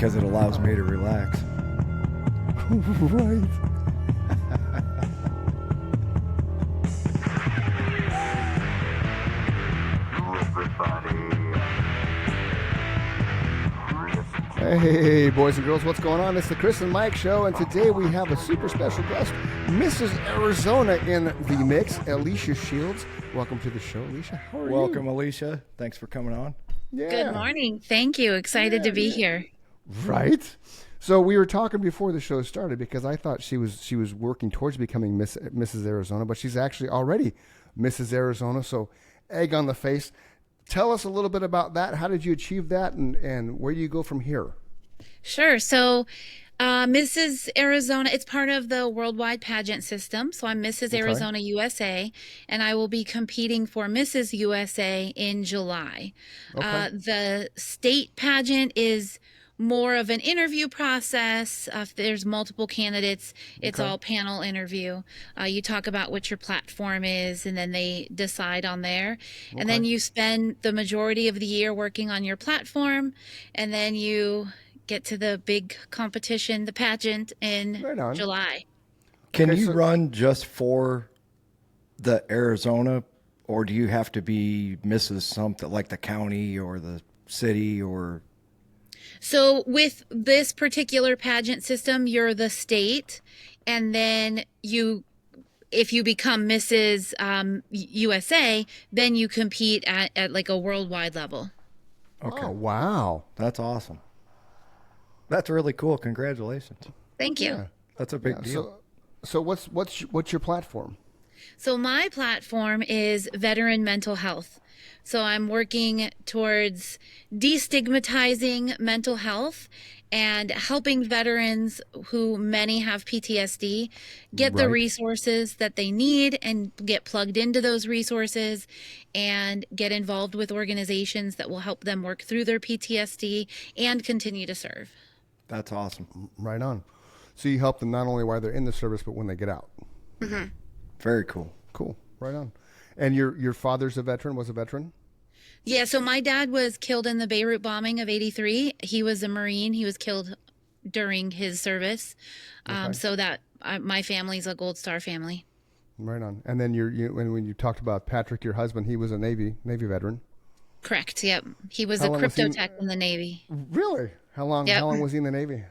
Because it allows me to relax. Right. Hey, boys and girls, what's going on? It's the Chris and Mike Show, and today we have a super special guest, Mrs. Arizona in the mix, Alicia Shields. Welcome to the show, Alicia. How are you? Welcome, Alicia. Thanks for coming on. Yeah. Good morning. Thank you. Excited to be here. Right? So we were talking before the show started because I thought she was working towards becoming Mrs. Arizona, but she's actually already Mrs. Arizona, so egg on the face. Tell us a little bit about that. How did you achieve that, and where do you go from here? Sure. So, Mrs. Arizona, it's part of the worldwide pageant system. So I'm Mrs. Arizona USA, and I will be competing for Mrs. USA in July. The state pageant is more of an interview process. If there's multiple candidates, it's all panel interview. You talk about what your platform is, and then they decide on there. And then you spend the majority of the year working on your platform, and then you get to the big competition, the pageant, in July. Can you run just for the Arizona, or do you have to be Mrs. something like the county or the city or... So with this particular pageant system, you're the state, and then if you become Mrs. USA, then you compete at like a worldwide level. Okay. Oh, wow. That's awesome. That's really cool. Congratulations. Thank you. Yeah. That's a big deal. So what's your platform? So my platform is veteran mental health. So I'm working towards destigmatizing mental health and helping veterans, who many have PTSD, get the resources that they need and get plugged into those resources and get involved with organizations that will help them work through their PTSD and continue to serve. That's awesome. Right on. So you help them not only while they're in the service, but when they get out. Mm-hmm. Very cool. Cool. Right on. And your father's a veteran, was a veteran? Yeah, so my dad was killed in the Beirut bombing of '83. He was a Marine. He was killed during his service. So that my family's a Gold Star family. Right on. And then when you talked about Patrick, your husband, he was a Navy veteran. Correct. Yep. He was a crypto tech in the Navy. Really? How long was he in the Navy?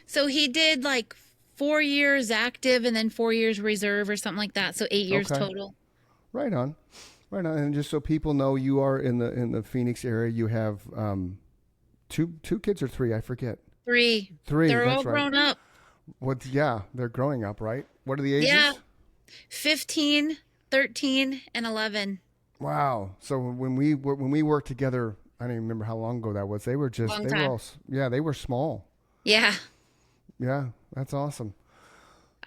So he did like 4 years active and then 4 years reserve or something like that. So 8 years total. Right on. Right on. And just so people know, you are in the Phoenix area. You have two kids or three? I forget. Three. They're all grown up. Yeah, they're growing up, right? What are the ages? Yeah. 15, 13, and 11. Wow. So when we worked together, I don't even remember how long ago that was. They were they were small. Yeah. Yeah, that's awesome.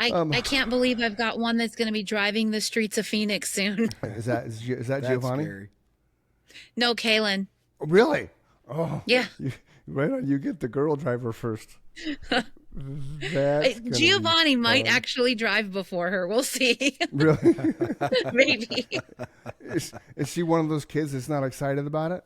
I can't believe I've got one that's going to be driving the streets of Phoenix soon. Is that Giovanni? Scary. No, Kaylin. Really? Oh. Yeah. Right on. You get the girl driver first. Giovanni might actually drive before her. We'll see. Really? Maybe. Is she one of those kids that's not excited about it?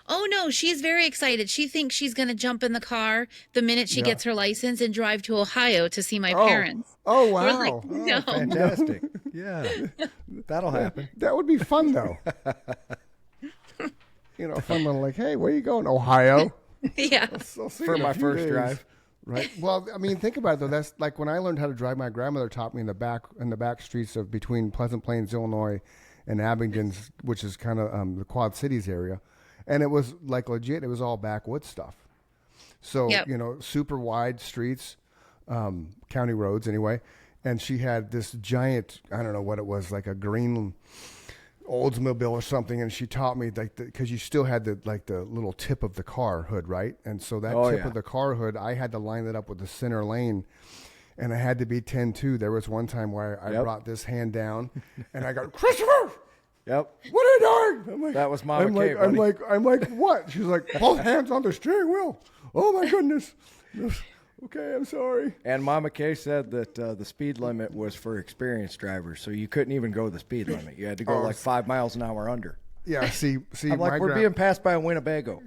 Oh, no, she's very excited. She thinks she's going to jump in the car the minute she gets her license and drive to Ohio to see my parents. Oh, wow. We're like, no. Fantastic. Yeah, that'll happen. That would be fun, though. A fun little hey, where you going? Ohio? Yeah. For my first drive. Right. Well, I mean, think about it, though. That's like when I learned how to drive, my grandmother taught me in the back streets of between Pleasant Plains, Illinois, and Abingdon, which is kind of the Quad Cities area. And it was like legit. It was all backwoods stuff. So, super wide streets, county roads anyway. And she had this giant, I don't know what it was, like a green Oldsmobile or something. And she taught me because you still had the little tip of the car hood, right? And so that tip of the car hood, I had to line it up with the center lane. And I had to be 10-2. There was one time where I brought this hand down and I go, Christopher! Yep. What are you doing? I'm like, that was Mama Kate, I'm like, what? She's like, both hands on the steering wheel. Oh my goodness. Okay, I'm sorry. And Mama Kay said that the speed limit was for experienced drivers, so you couldn't even go the speed limit. You had to go 5 miles an hour under. Yeah, see, I'm like, we're being passed by a Winnebago.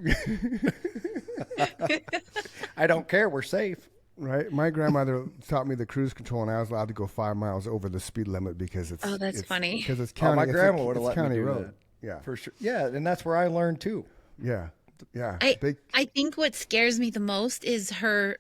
I don't care. We're safe. Right. My grandmother taught me the cruise control, and I was allowed to go 5 miles over the speed limit because it's Oh, that's funny. because it's Oh, county. my it's grandma would have it's let me county do road. that. Yeah. For sure. Yeah, and that's where I learned too. Yeah. Yeah. I Big. I think what scares me the most is her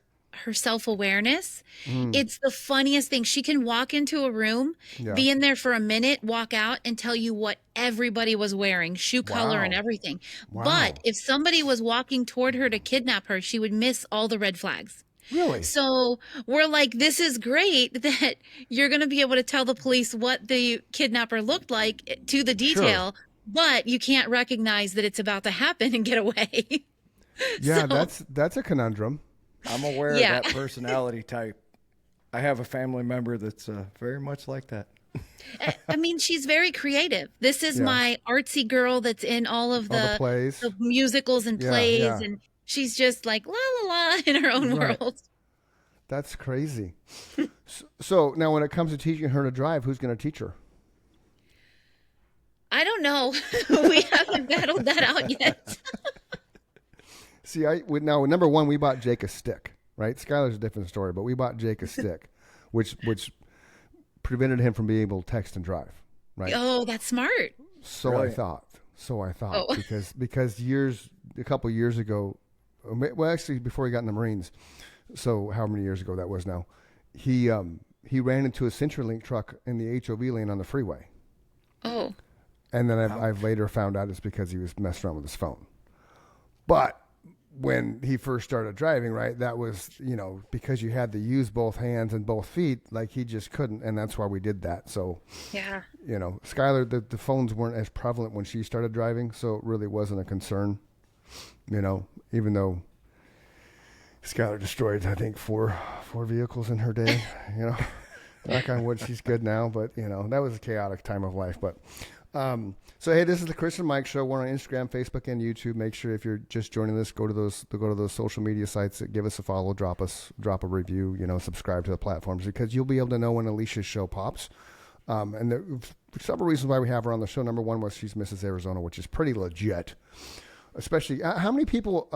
self-awareness. It's the funniest thing. She can walk into a room, Yeah. be in there for a minute, walk out and tell you what everybody was wearing, shoe color and Wow. everything. Wow. But if somebody was walking toward her to kidnap her, she would miss all the red flags. Really? So we're like, this is great that you're going to be able to tell the police what the kidnapper looked like to the Sure. detail, but you can't recognize that it's about to happen and get away. Yeah. So- That's a conundrum. I'm aware Yeah. of that personality type. I have a family member that's very much like that. I mean, she's very creative. This is Yeah. my artsy girl that's in all of All the the, plays. the musicals and Yeah, plays, yeah. and she's just like la la la in her own Right. world. That's crazy. So now, when it comes to teaching her to drive, who's going to teach her? I don't know. We haven't battled that out yet. See, now number one, we bought Jake a stick, right? Skylar's a different story, but we bought Jake a stick, which prevented him from being able to text and drive, right? Oh, that's smart. So Really? I thought, Oh. because a couple years ago, well, actually before he got in the Marines, so how many years ago that was now, he ran into a CenturyLink truck in the HOV lane on the freeway, Oh, and then I've later found out it's because he was messing around with his phone, but when he first started driving, right, that was, because you had to use both hands and both feet, like he just couldn't. And that's why we did that. So, yeah. Skylar, the phones weren't as prevalent when she started driving. So it really wasn't a concern, even though Skylar destroyed, I think, four vehicles in her day, knock on wood, she's good now. But, that was a chaotic time of life. But, so hey, this is the Chris and Mike Show. We're on Instagram, Facebook, and YouTube. Make sure if you're just joining us, go to those social media sites. Give us a follow, drop a review. Subscribe to the platforms, because you'll be able to know when Alicia's show pops. And there are several reasons why we have her on the show. Number one was she's Mrs. Arizona, which is pretty legit. Especially, how many people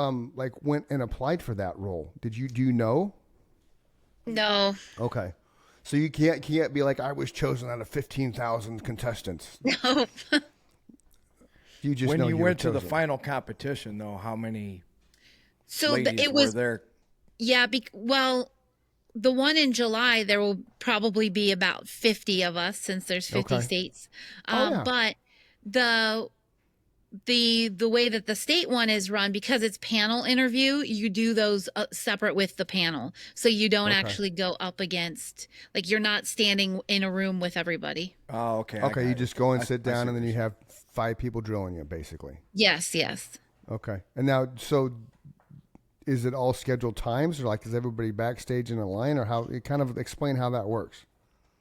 went and applied for that role? Do you know? No. Okay. So you can't be like, I was chosen out of 15,000 contestants. No. You just When know you were went to the chosen. final competition, though, how many So ladies it were was there? yeah. Well, the one in July, there will probably be about 50 of us, since there's 50 Okay. states. Yeah. But the way that the state one is run, because it's panel interview, you do those separate with the panel, so you don't Okay. actually go up against, like, you're not standing in a room with everybody. Oh, okay. I Okay, got you it. just go and I- sit I down, see and then what you you're have 5 people drilling you, basically. Yes. Okay. And now, so is it all scheduled times, or is everybody backstage in a line, or how? You kind of explain how that works.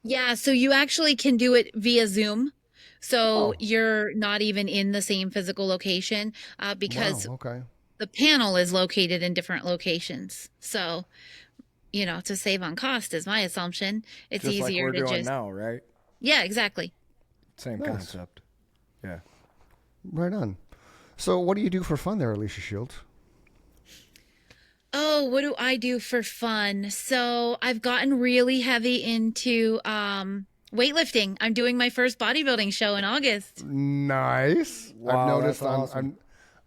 Yeah, so you actually can do it via Zoom. So Oh. you're not even in the same physical location, because Wow. Okay. the panel is located in different locations. So, to save on cost is my assumption. It's Just like easier we're to doing just now, right? Yeah, exactly. Same Nice. concept. Yeah. Right on. So, what do you do for fun there, Alicia Shields? Oh, what do I do for fun? So I've gotten really heavy into weightlifting. I'm doing my first bodybuilding show in August. Nice. Wow, that's awesome.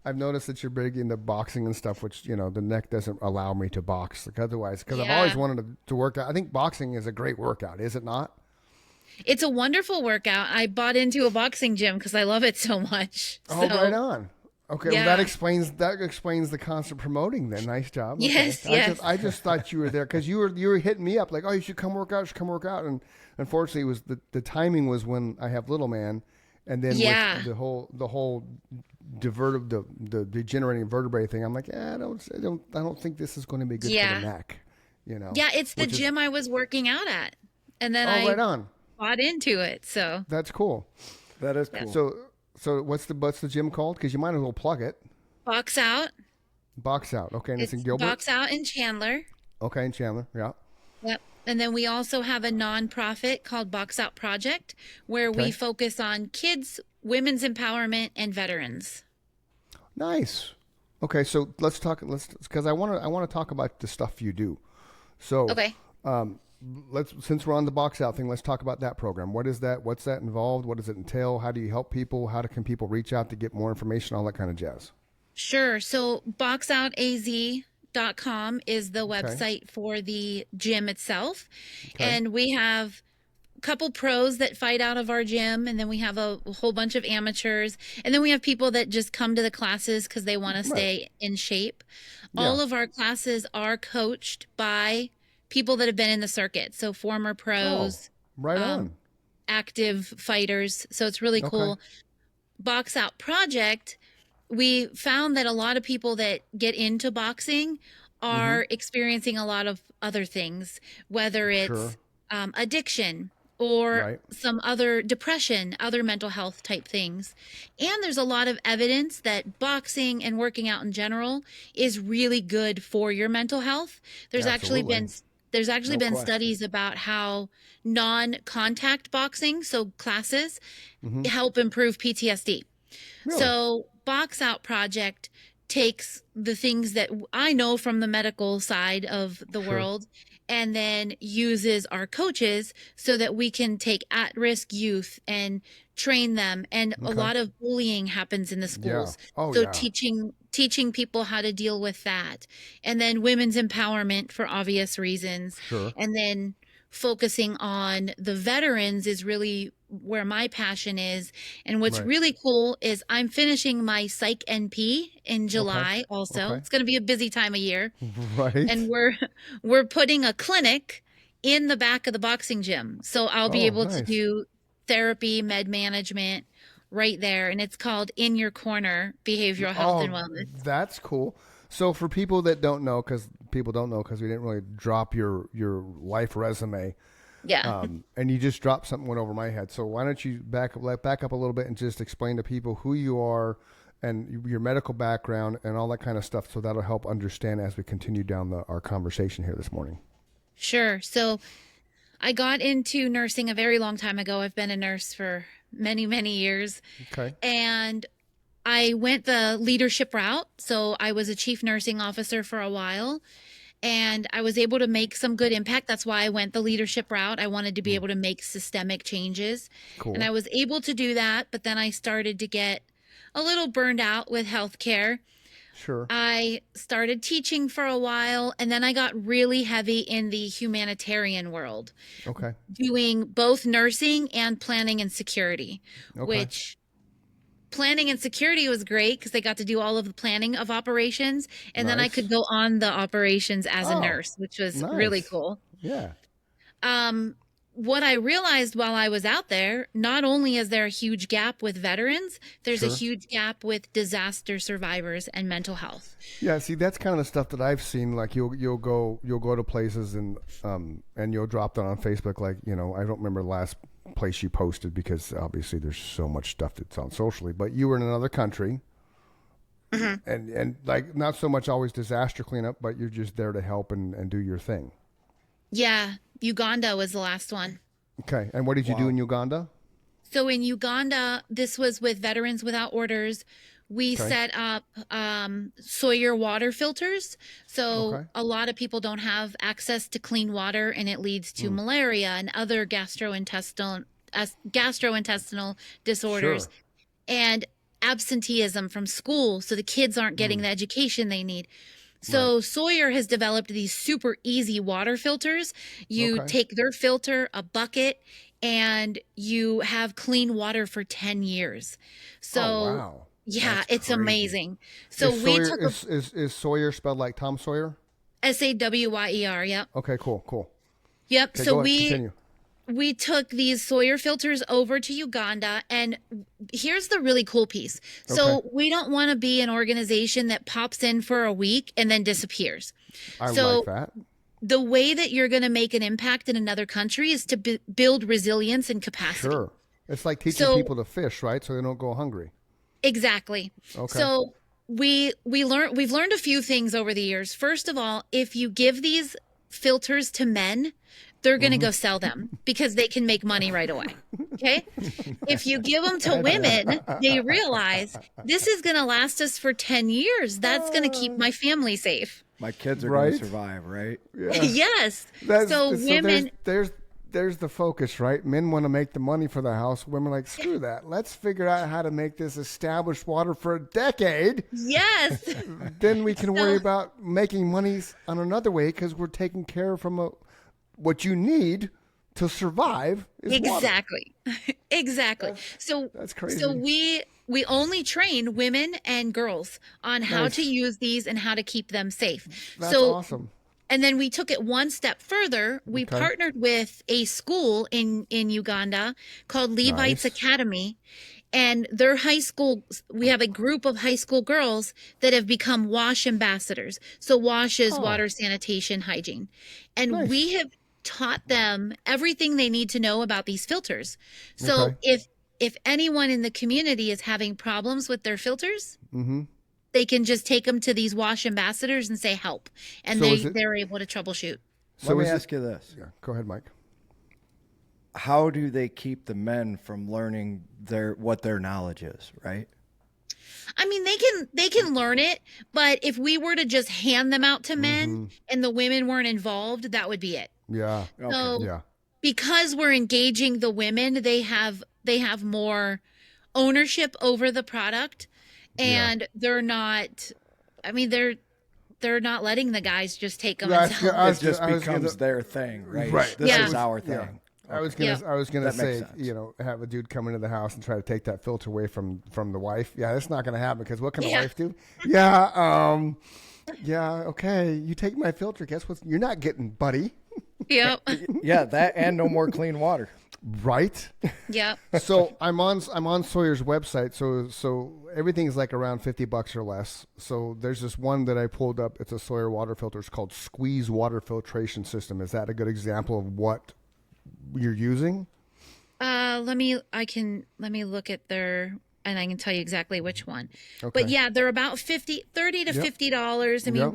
I've noticed that you're big into boxing and stuff, which the neck doesn't allow me to box. Otherwise, because I've Yeah. always wanted to work out. I think boxing is a great workout, is it not? It's a wonderful workout. I bought into a boxing gym because I love it so much. Oh, So, right on. Okay, well, Yeah. that explains the constant promoting. Then, nice job. Okay. Yes, I yes. I just thought you were there because you were hitting me up like, oh, you should come work out. And unfortunately, it was the timing was when I have little man, and then Yeah. with the whole the degenerating vertebrae thing. I'm like, I don't think this is going to be good Yeah. for the neck. Yeah, it's the which is- gym I was working out at. And then Oh, I right on. bought into it. So That's cool. That is cool. So what's the gym called? Because you might as well plug it. Box Out. Box Out. Okay, and it's in It's Gilbert. Box Out in Chandler. Okay, in Chandler. Yeah. Yep. And then we also have a nonprofit called Box Out Project, where Okay. we focus on kids, women's empowerment, and veterans. Nice. Okay, so let's talk. Let's because I want to talk about the stuff you do. So, Okay. um, let's since we're on the box out thing, let's talk about that program. What is that? What's that involved? What does it entail? How do you help people? Can people reach out to get more information? All that kind of jazz. Sure. So boxoutaz.com is the Okay. website for the gym itself. Okay. And we have a couple pros that fight out of our gym, and then we have a whole bunch of amateurs. And then we have people that just come to the classes because they want to Right. stay in shape. Yeah. All of our classes are coached by people that have been in the circuit. So former Oh, pros, right um, on. active fighters. So it's really Okay. cool. Box Out Project, we found that a lot of people that get into boxing Mm-hmm. are experiencing a lot of other things, whether Sure. it's addiction or Right. some other depression, other mental health type things. And there's a lot of evidence that boxing and working out in general is really good for your mental health. There's actually Absolutely. been there's actually No been question. studies about how non-contact boxing, so classes, Mm-hmm. help improve PTSD. Really? So, Box Out Project takes the things that I know from the medical side of the Sure. world and then uses our coaches so that we can take at risk youth and train them. And a Okay. lot of bullying happens in the Yeah. schools. Oh, So, yeah. teaching people how to deal with that. And then women's empowerment for obvious reasons. Sure. And then focusing on the veterans is really where my passion is. And what's Right. really cool is I'm finishing my Psych NP in Okay. July also. Okay. It's going to be a busy time of year. And Right. we're putting a clinic in the back of the boxing gym. So I'll be Oh, able to nice. do therapy, med management right there. And it's called In Your Corner Behavioral Health and Oh, Wellness. that's cool. So for people that don't know, because people don't know, because we didn't really drop your life resume, Yeah. and you just dropped something went over my head. So why don't you back up a little bit and just explain to people who you are and your medical background and all that kind of stuff, so that'll help understand as we continue down our conversation here this morning. Sure. So I got into nursing a very long time ago. I've been a nurse for many, many years. Okay. And I went the leadership route. So I was a chief nursing officer for a while and I was able to make some good impact. That's why I went the leadership route. I wanted to be Mm, able to make systemic changes. And I cool. was able to do that. But then I started to get a little burned out with healthcare. Sure. I started teaching for a while and then I got really heavy in the humanitarian world, Okay. doing both nursing and planning and security, Okay. which planning and security was great because they got to do all of the planning of operations. And then I could Nice. go on the operations as a Oh, nurse, which was really nice. cool. Yeah. Um, what I realized while I was out there, not only is there a huge gap with veterans, there's a Sure. huge gap with disaster survivors and mental health. Yeah, see, that's kind of the stuff that I've seen. Like you'll go to places and you'll drop that on Facebook. Like I don't remember the last place you posted because obviously there's so much stuff that's on socially. But you were in another country Mhm. and like not so much always disaster cleanup, but you're just there to help and do your thing. Yeah, Uganda was the last one. Okay, and what did you do in Wow. Uganda? So in Uganda, this was with Veterans Without Orders. We Okay, set up Sawyer water filters. So okay, a lot of people don't have access to clean water, and it leads to mm, malaria and other gastrointestinal disorders sure, and absenteeism from school. So the kids aren't getting mm, the education they need. right, So Sawyer has developed these super easy water filters. You okay. take their filter, a bucket, and you have clean water for 10 years. Oh So wow, yeah, that's it's crazy. amazing. So Is we Sawyer took a is Sawyer spelled like Tom Sawyer? Sawyer. Yep. Okay, cool, cool. Yep. Okay, So go ahead, we continue. we took these Sawyer filters over to Uganda. And here's the really cool piece. Okay, So we don't want to be an organization that pops in for a week and then disappears. I like So that. the way that you're going to make an impact in another country is to build resilience and capacity. Sure. It's like teaching So people to fish, right? So they don't go hungry. exactly. Okay. So we've learned a few things over the years. First of all, if you give these filters to men, they're going to Hmm. go sell them because they can make money right away. Okay. If you give them to women, they realize this is going to last us for 10 years. That's going to keep my family safe. My kids are going Right. to survive, right? Yeah. Yes. That's, So women, there's the focus, right? Men want to make the money for the house. Women are like, screw that. Let's figure out how to make this established water for a decade. yes. Then we can worry about making monies on another way because we're taking care from what you need to survive is water. Exactly. Exactly. That's crazy. So we only train women and girls on how Nice. to use these and how to keep them safe. That's so awesome. And then we took it one step further. We Okay. partnered with a school in Uganda called Levites Nice. Academy. And their high school, we have a group of high school girls that have become WASH ambassadors. So WASH is water, sanitation, hygiene. And Nice. we have taught them everything they need to know about these filters. So Okay. if anyone in the community is having problems with their filters, they can just take them to these WASH ambassadors and say help. And So is they're able to troubleshoot. Let me is it- ask you this. Yeah, go ahead, Mike. How do they keep the men from learning what their knowledge is, right? I mean, they can learn it, but if we were to just hand them out to men and the women weren't involved, that would be it. Yeah. So Yeah. because we're engaging the women, they have more ownership over the product, and they're not. I mean, they're not letting the guys just take them. Yeah, and sell them. It just becomes their thing, right? Right. This Yeah. is our thing. Yeah. I was Yeah. gonna That makes say, sense. have a dude come into the house and try to take that filter away from the wife. Yeah, that's not gonna happen because what can the wife do? Yeah, yeah, okay. You take my filter. Guess what? You're not getting, buddy. Yep. Yeah, that and no more clean water. Right. Yep. So I'm on Sawyer's website. So everything's like around $50 or less. So there's this one that I pulled up. It's a Sawyer water filter. It's called Squeeze Water Filtration System. Is that a good example of what you're using? Let me look at their, and I can tell you exactly which one. Okay. But yeah, they're about $30 to $50. I mean, Yep.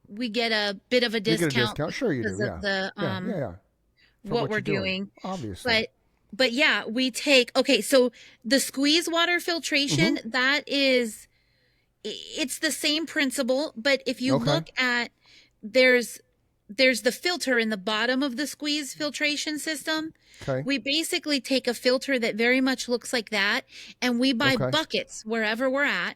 we get a bit of a You get a discount. discount. Sure you do. because Yeah. of the yeah. For what we're you're doing. Obviously. But yeah, we take, okay, so the squeeze water filtration, that is, it's the same principle, but if you Okay. look at, there's the filter in the bottom of the squeeze filtration system. Okay. We basically take a filter that very much looks like that, and we buy Okay. buckets wherever we're at.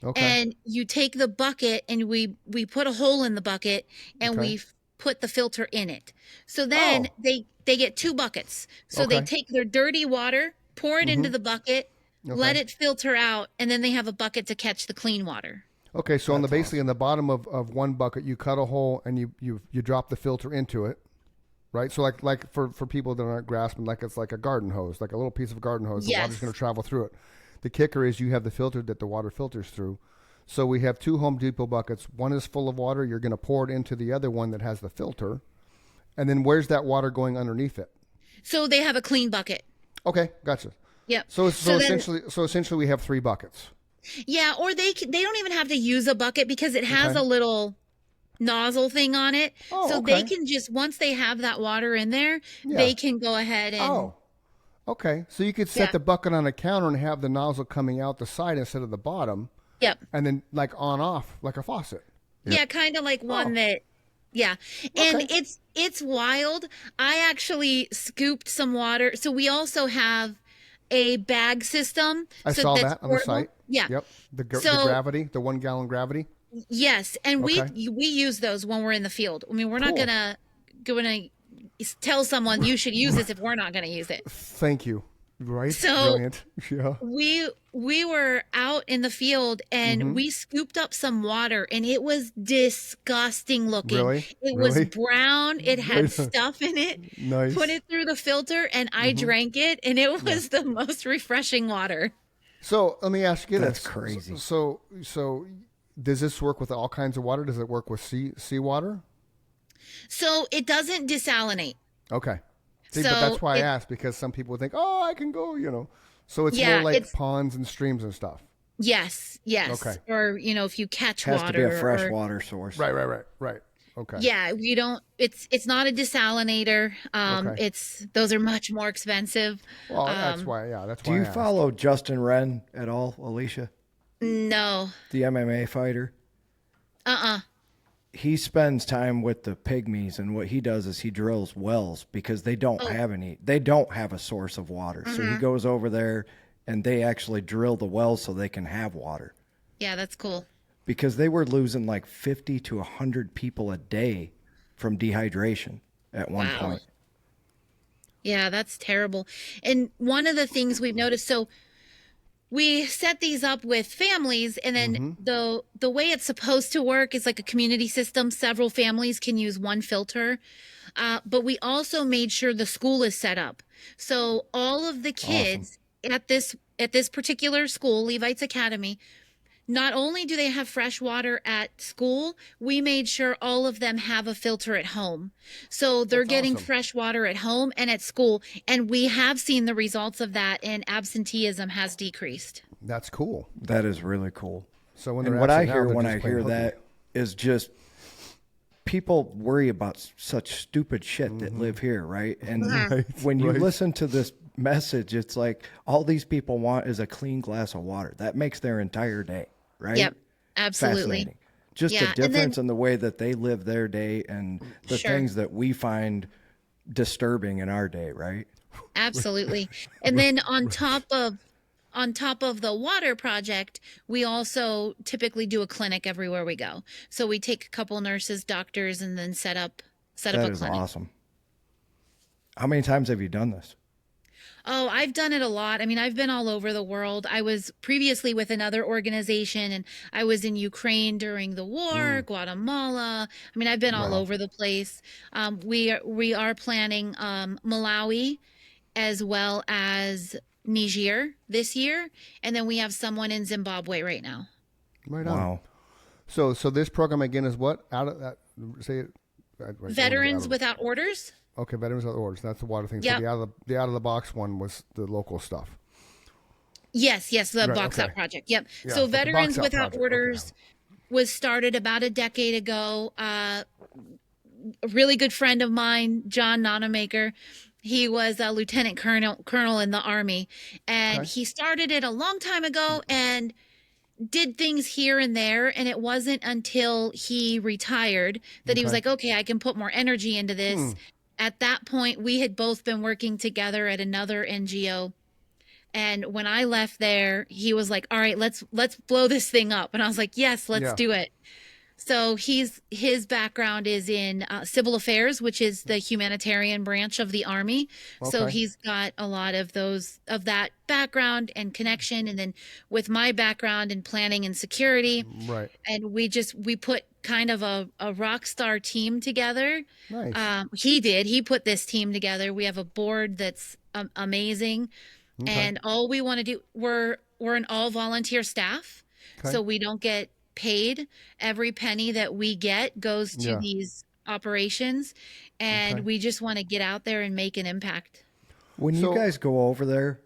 Okay. And you take the bucket and we put a hole in the bucket and Okay. we put the filter in it. So then they get two buckets. So they Okay. take their dirty water, pour it into the bucket, let it filter out, and then they have a bucket to catch the clean water. Okay, so basically in the bottom of one bucket, you cut a hole and you drop the filter into it, right? So like for people that aren't grasping, like it's like a garden hose, like a little piece of garden hose. The Yes. water's going to travel through it. The kicker is you have the filter that the water filters through. So we have two Home Depot buckets. One is full of water. You're going to pour it into the other one that has the filter. And then where's that water going underneath it? So they have a clean bucket. Okay, gotcha. Yep. So then- essentially we have three buckets. Yeah, or they don't even have to use a bucket because it has Okay. a little nozzle thing on it. Oh, so okay. they can just, once they have that water in there, they can go ahead and Oh, okay. So you could set Yeah. the bucket on a counter and have the nozzle coming out the side instead of the bottom, Yep. and then like on off like a faucet. Yeah, kind of like one that, yeah. And it's wild. I actually scooped some water. So we also have a bag system. I so saw that's that on the portable. site. Yeah. Yep. The So- gravity, the 1 gallon gravity. Yes. And Okay. we use those when we're in the field. I mean, we're not Cool. gonna tell someone you should use this if we're not gonna use it. Thank you. Right. So- Brilliant. Yeah. We were out in the field and Mm-hmm. we scooped up some water and it was disgusting looking. Really? It was Really? brown. It had stuff in it. Nice. Put it through the filter and I drank it and it was the most refreshing water. So let me ask you That's this. crazy. So does this work with all kinds of water? Does it work with seawater? So it doesn't desalinate. Okay. See, So but that's why I it- asked, because some people think, oh, I can go, So it's Yeah, more like it's- ponds and streams and stuff. Yes. Okay. Or if you catch Has water. to be a fresh or- water source. Right. Okay. Yeah, we don't. It's not a desalinator. Okay. Those are much more expensive. Well, that's Um, why. Yeah, that's Do why I you asked. follow Justin Wren at all, Alicia? no. The MMA fighter? Uh-uh. He spends time with the pygmies, and what he does is he drills wells because Oh. they don't have a source of water. So he Mm-hmm. goes over there and they actually drill the wells so they can have water. Yeah, that's cool. Because they were losing like 50 to 100 people a day from dehydration at one Wow. point. Yeah, that's terrible. And one of the things we've noticed, so we set these up with families, and then Mm-hmm. the way it's supposed to work is like a community system. Several families can use one filter. But we also made sure the school is set up. So all of the Awesome. kids at this particular school, Levites Academy, not only do they have fresh water at school, we made sure all of them have a filter at home. So they're That's getting awesome. fresh water at home and at school. And we have seen the results of that, and absenteeism has decreased. That's cool. That is really cool. So when And they're what I absent now, hear they're when just I playing hear hooky. that is just people worry about such stupid shit that live here, right? And Right, when you right. listen to this message, it's like all these people want is a clean glass of water. That makes their entire day, right? Yep, absolutely. Fascinating. Just the Yeah, and then difference in the way that they live their day and the sure. things that we find disturbing in our day, right? Absolutely. And then on top of the water project, we also typically do a clinic everywhere we go. So we take a couple nurses, doctors, and then set up That a is clinic. awesome. How many times have you done this? Oh, I've done it a lot. I mean, I've been all over the world. I was previously with another organization, and I was in Ukraine during the war, Guatemala. I mean, I've been all Wow. over the place. We are planning Malawi as well as Niger this year, and then we have someone in Zimbabwe right now. Right on. Wow. So this program again is what? Out of that, say it. Right, what was it? Veterans Without Orders. Okay, Veterans Without Orders. That's the water thing. So Yep. the out of the box one was the local stuff. Yes, the Right, Box okay. Out Project. Yep. Yeah, So the Veterans Box Out Without Project. Orders was started about a decade ago. A really good friend of mine, John Nonamaker, he was a lieutenant colonel in the army, and Okay. he started it a long time ago and did things here and there. And it wasn't until he retired that he was Okay. like, okay, I can put more energy into this. At that point, we had both been working together at another NGO. And when I left there, he was like, all right, let's blow this thing up. And I was like, yes, let's Yeah. do it. So his background is in civil affairs, which is the humanitarian branch of the Army. So Okay. he's got a lot of that background and connection. And then with my background in planning and security, Right. and we put kind of a rock star team together. Nice. He put this team together. We have a board that's amazing, Okay. and all we want to do, we're an all volunteer staff, Okay. so we don't get paid. Every penny that we get goes to Yeah. these operations, and Okay. we just want to get out there and make an impact. When So- you guys go over there,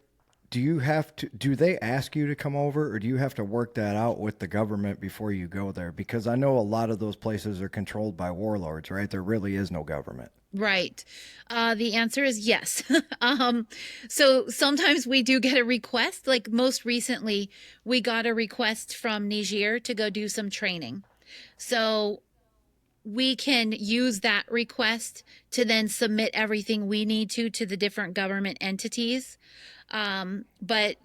do they ask you to come over, or do you have to work that out with the government before you go there? Because I know a lot of those places are controlled by warlords, right? There really is no government. Right. The answer is yes. So sometimes we do get a request. Like most recently, we got a request from Niger to go do some training. So we can use that request to then submit everything we need to the different government entities. But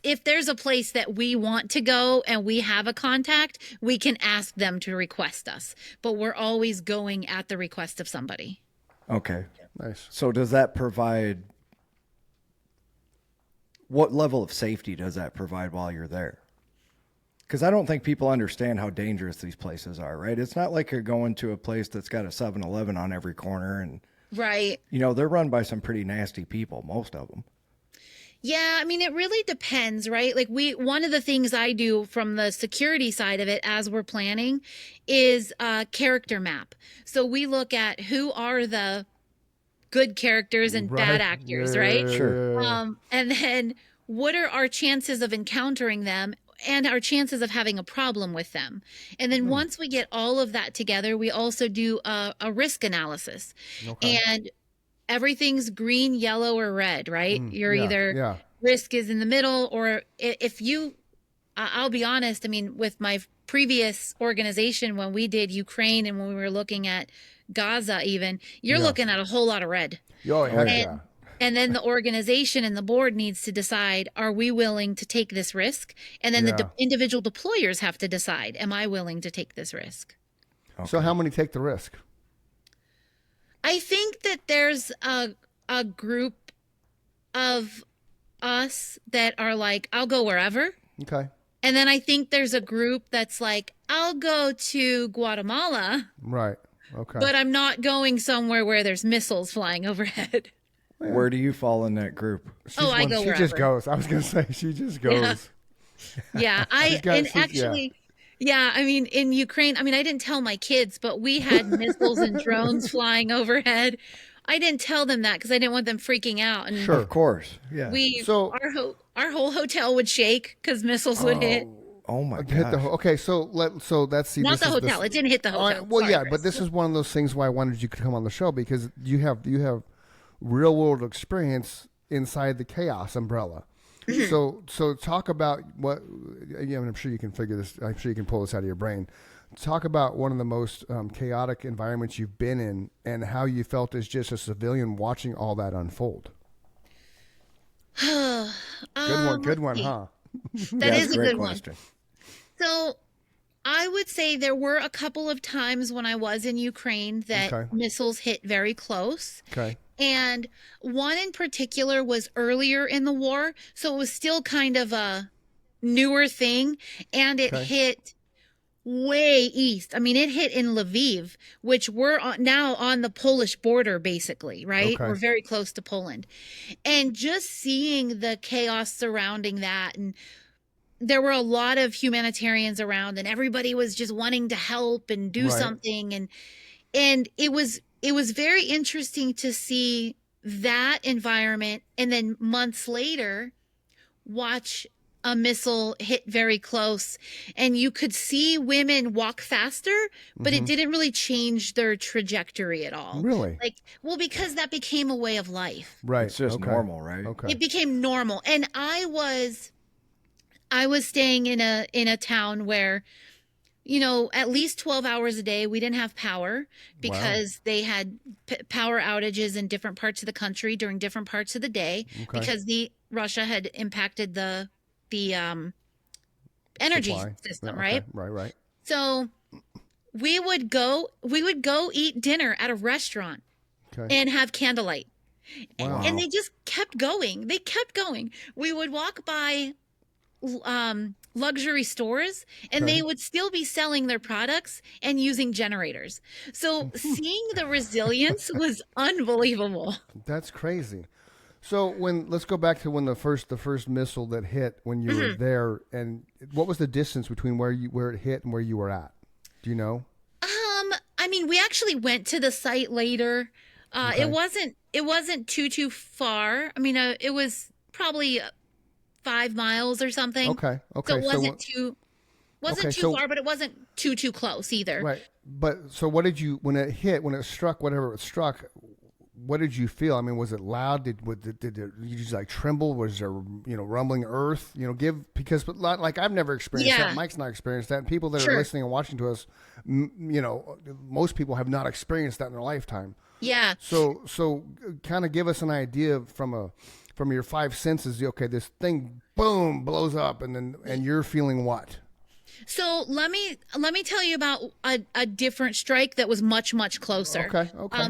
if there's a place that we want to go and we have a contact, we can ask them to request us. But we're always going at the request of somebody. Okay. Nice. So does that provide, what level of safety does that provide while you're there? Because I don't think people understand how dangerous these places are, right? It's not like you're going to a place that's got a 7-Eleven on every corner. And, Right. they're run by some pretty nasty people, most of them. Yeah, I mean, it really depends, right? Like one of the things I do from the security side of it as we're planning is a character map. So we look at who are the good characters and bad actors, right? Sure. Yeah. And then what are our chances of encountering them? and our chances of having a problem with them. And then once we get all of that together, we also do a risk analysis. Okay. And everything's green, yellow, or red, right? You're Yeah. either Yeah. risk is in the middle, or if you, I'll be honest, I mean, with my previous organization, when we did Ukraine and when we were looking at Gaza, even, you're Yeah. looking at a whole lot of red. Oh, heck And, yeah. and then the organization and the board needs to decide, are we willing to take this risk? And then Yeah. the individual deployers have to decide, am I willing to take this risk? So how many take the risk? I think that there's a group of us that are like, I'll go wherever. Okay. And then I think there's a group that's like, I'll go to Guatemala, Right. Okay. but I'm not going somewhere where there's missiles flying overhead. Where do you fall in that group? I go She wherever. just goes. I was going to say, she just goes. Yeah, I mean, in Ukraine, I mean, I didn't tell my kids, but we had missiles and drones flying overhead. I didn't tell them that because I didn't want them freaking out. And Sure. Of course. Yeah. our whole hotel would shake because missiles would hit. Oh my Hit the god. okay, so that's Not the hotel. It didn't hit the hotel. Well, Sorry, yeah, Chris. but this is one of those things why I wanted you to come on the show, because you have real world experience inside the chaos umbrella. So talk about what. Yeah, I'm sure you can figure this. I'm sure you can pull this out of your brain. Talk about one of the most chaotic environments you've been in, and how you felt as just a civilian watching all that unfold. Good one, huh? That is That's a great good one. question. So I would say there were a couple of times when I was in Ukraine that Okay. missiles hit very close. Okay. And one in particular was earlier in the war. So it was still kind of a newer thing. And it Okay. hit way east. I mean, it hit in Lviv, which we're now on the Polish border, basically, right? Okay. We're very close to Poland. And just seeing the chaos surrounding that, and there were a lot of humanitarians around, and everybody was just wanting to help and do Right. something. And it was very interesting to see that environment, and then months later watch a missile hit very close, and you could see women walk faster, but it didn't really change their trajectory at all. Really? Like, well, because that became a way of life. Right. It's just Okay. normal, right? Okay. It became normal. And I was staying in a town where, you know, at least 12 hours a day we didn't have power because they had power outages in different parts of the country during different parts of the day, Okay. because Russia had impacted the energy Supply. system, Yeah, right? okay. Right. So we would go eat dinner at a restaurant Okay. and have candlelight. Wow. And they just kept going. They kept going. We would walk by luxury stores, and Okay. they would still be selling their products and using generators. So seeing the resilience was unbelievable. That's crazy. So let's go back to when the first missile that hit when you were there, and what was the distance between where it hit and where you were at? Do you know? I mean, we actually went to the site later. Okay. It wasn't too far. I mean, it was probably 5 miles or something. Okay. So it wasn't Okay, too so- far, but it wasn't too close either. Right. But so what did you when it struck whatever it struck? What did you feel? I mean, was it loud? Did you just like tremble? Was there rumbling earth? Because like I've never experienced Yeah. that. Mike's not experienced that. And people that Sure. are listening and watching to us, most people have not experienced that in their lifetime. Yeah. So kind of give us an idea from your five senses. Okay, this thing boom blows up, and you're feeling what? So let me tell you about a different strike that was much closer. Okay.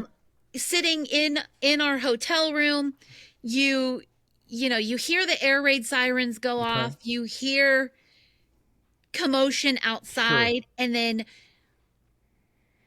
Sitting in our hotel room, you hear the air raid sirens go off. You hear commotion outside, and then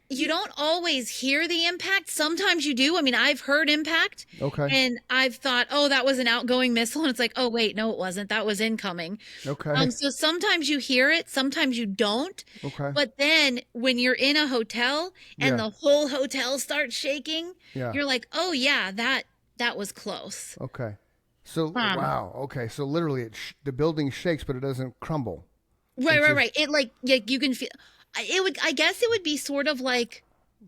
you don't always hear the impact. Sometimes you do. I mean, I've heard impact. Okay. And I've thought, oh, that was an outgoing missile. And it's like, oh, wait, no, it wasn't. That was incoming. Okay. So sometimes you hear it, sometimes you don't. Okay. But then when you're in a hotel and Yeah. the whole hotel starts shaking, Yeah. you're like, oh, yeah, that was close. Okay. So wow. Okay. So literally, the building shakes, but it doesn't crumble. Right, It's right, just right. It like yeah, you can feel it would I guess it would be sort of like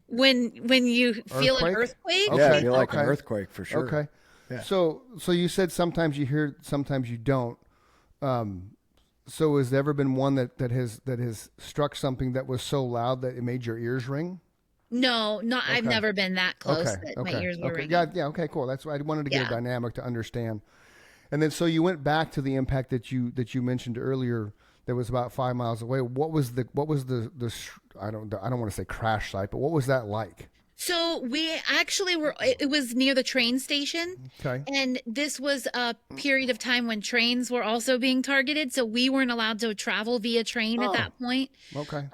when you feel an earthquake. earthquake, Yeah, it'd Okay, be like an okay, earthquake for sure. okay. Yeah. So you said sometimes you hear, sometimes you don't. Um, so has there ever been one that has struck something that was so loud that it made your ears ring? no, not I've Okay. never been that close Okay. that my Okay. ears were Okay. Yeah. ringing. Yeah. Okay. Cool. That's why I wanted to get a Yeah. dynamic to understand. And then so you went back to the impact that you mentioned earlier. That was about 5 miles away. I don't want to say crash site, but what was that like? So we actually were, it was near the train station. Okay. And this was a period of time when trains were also being targeted. So we weren't allowed to travel via train at Oh. that point. Okay.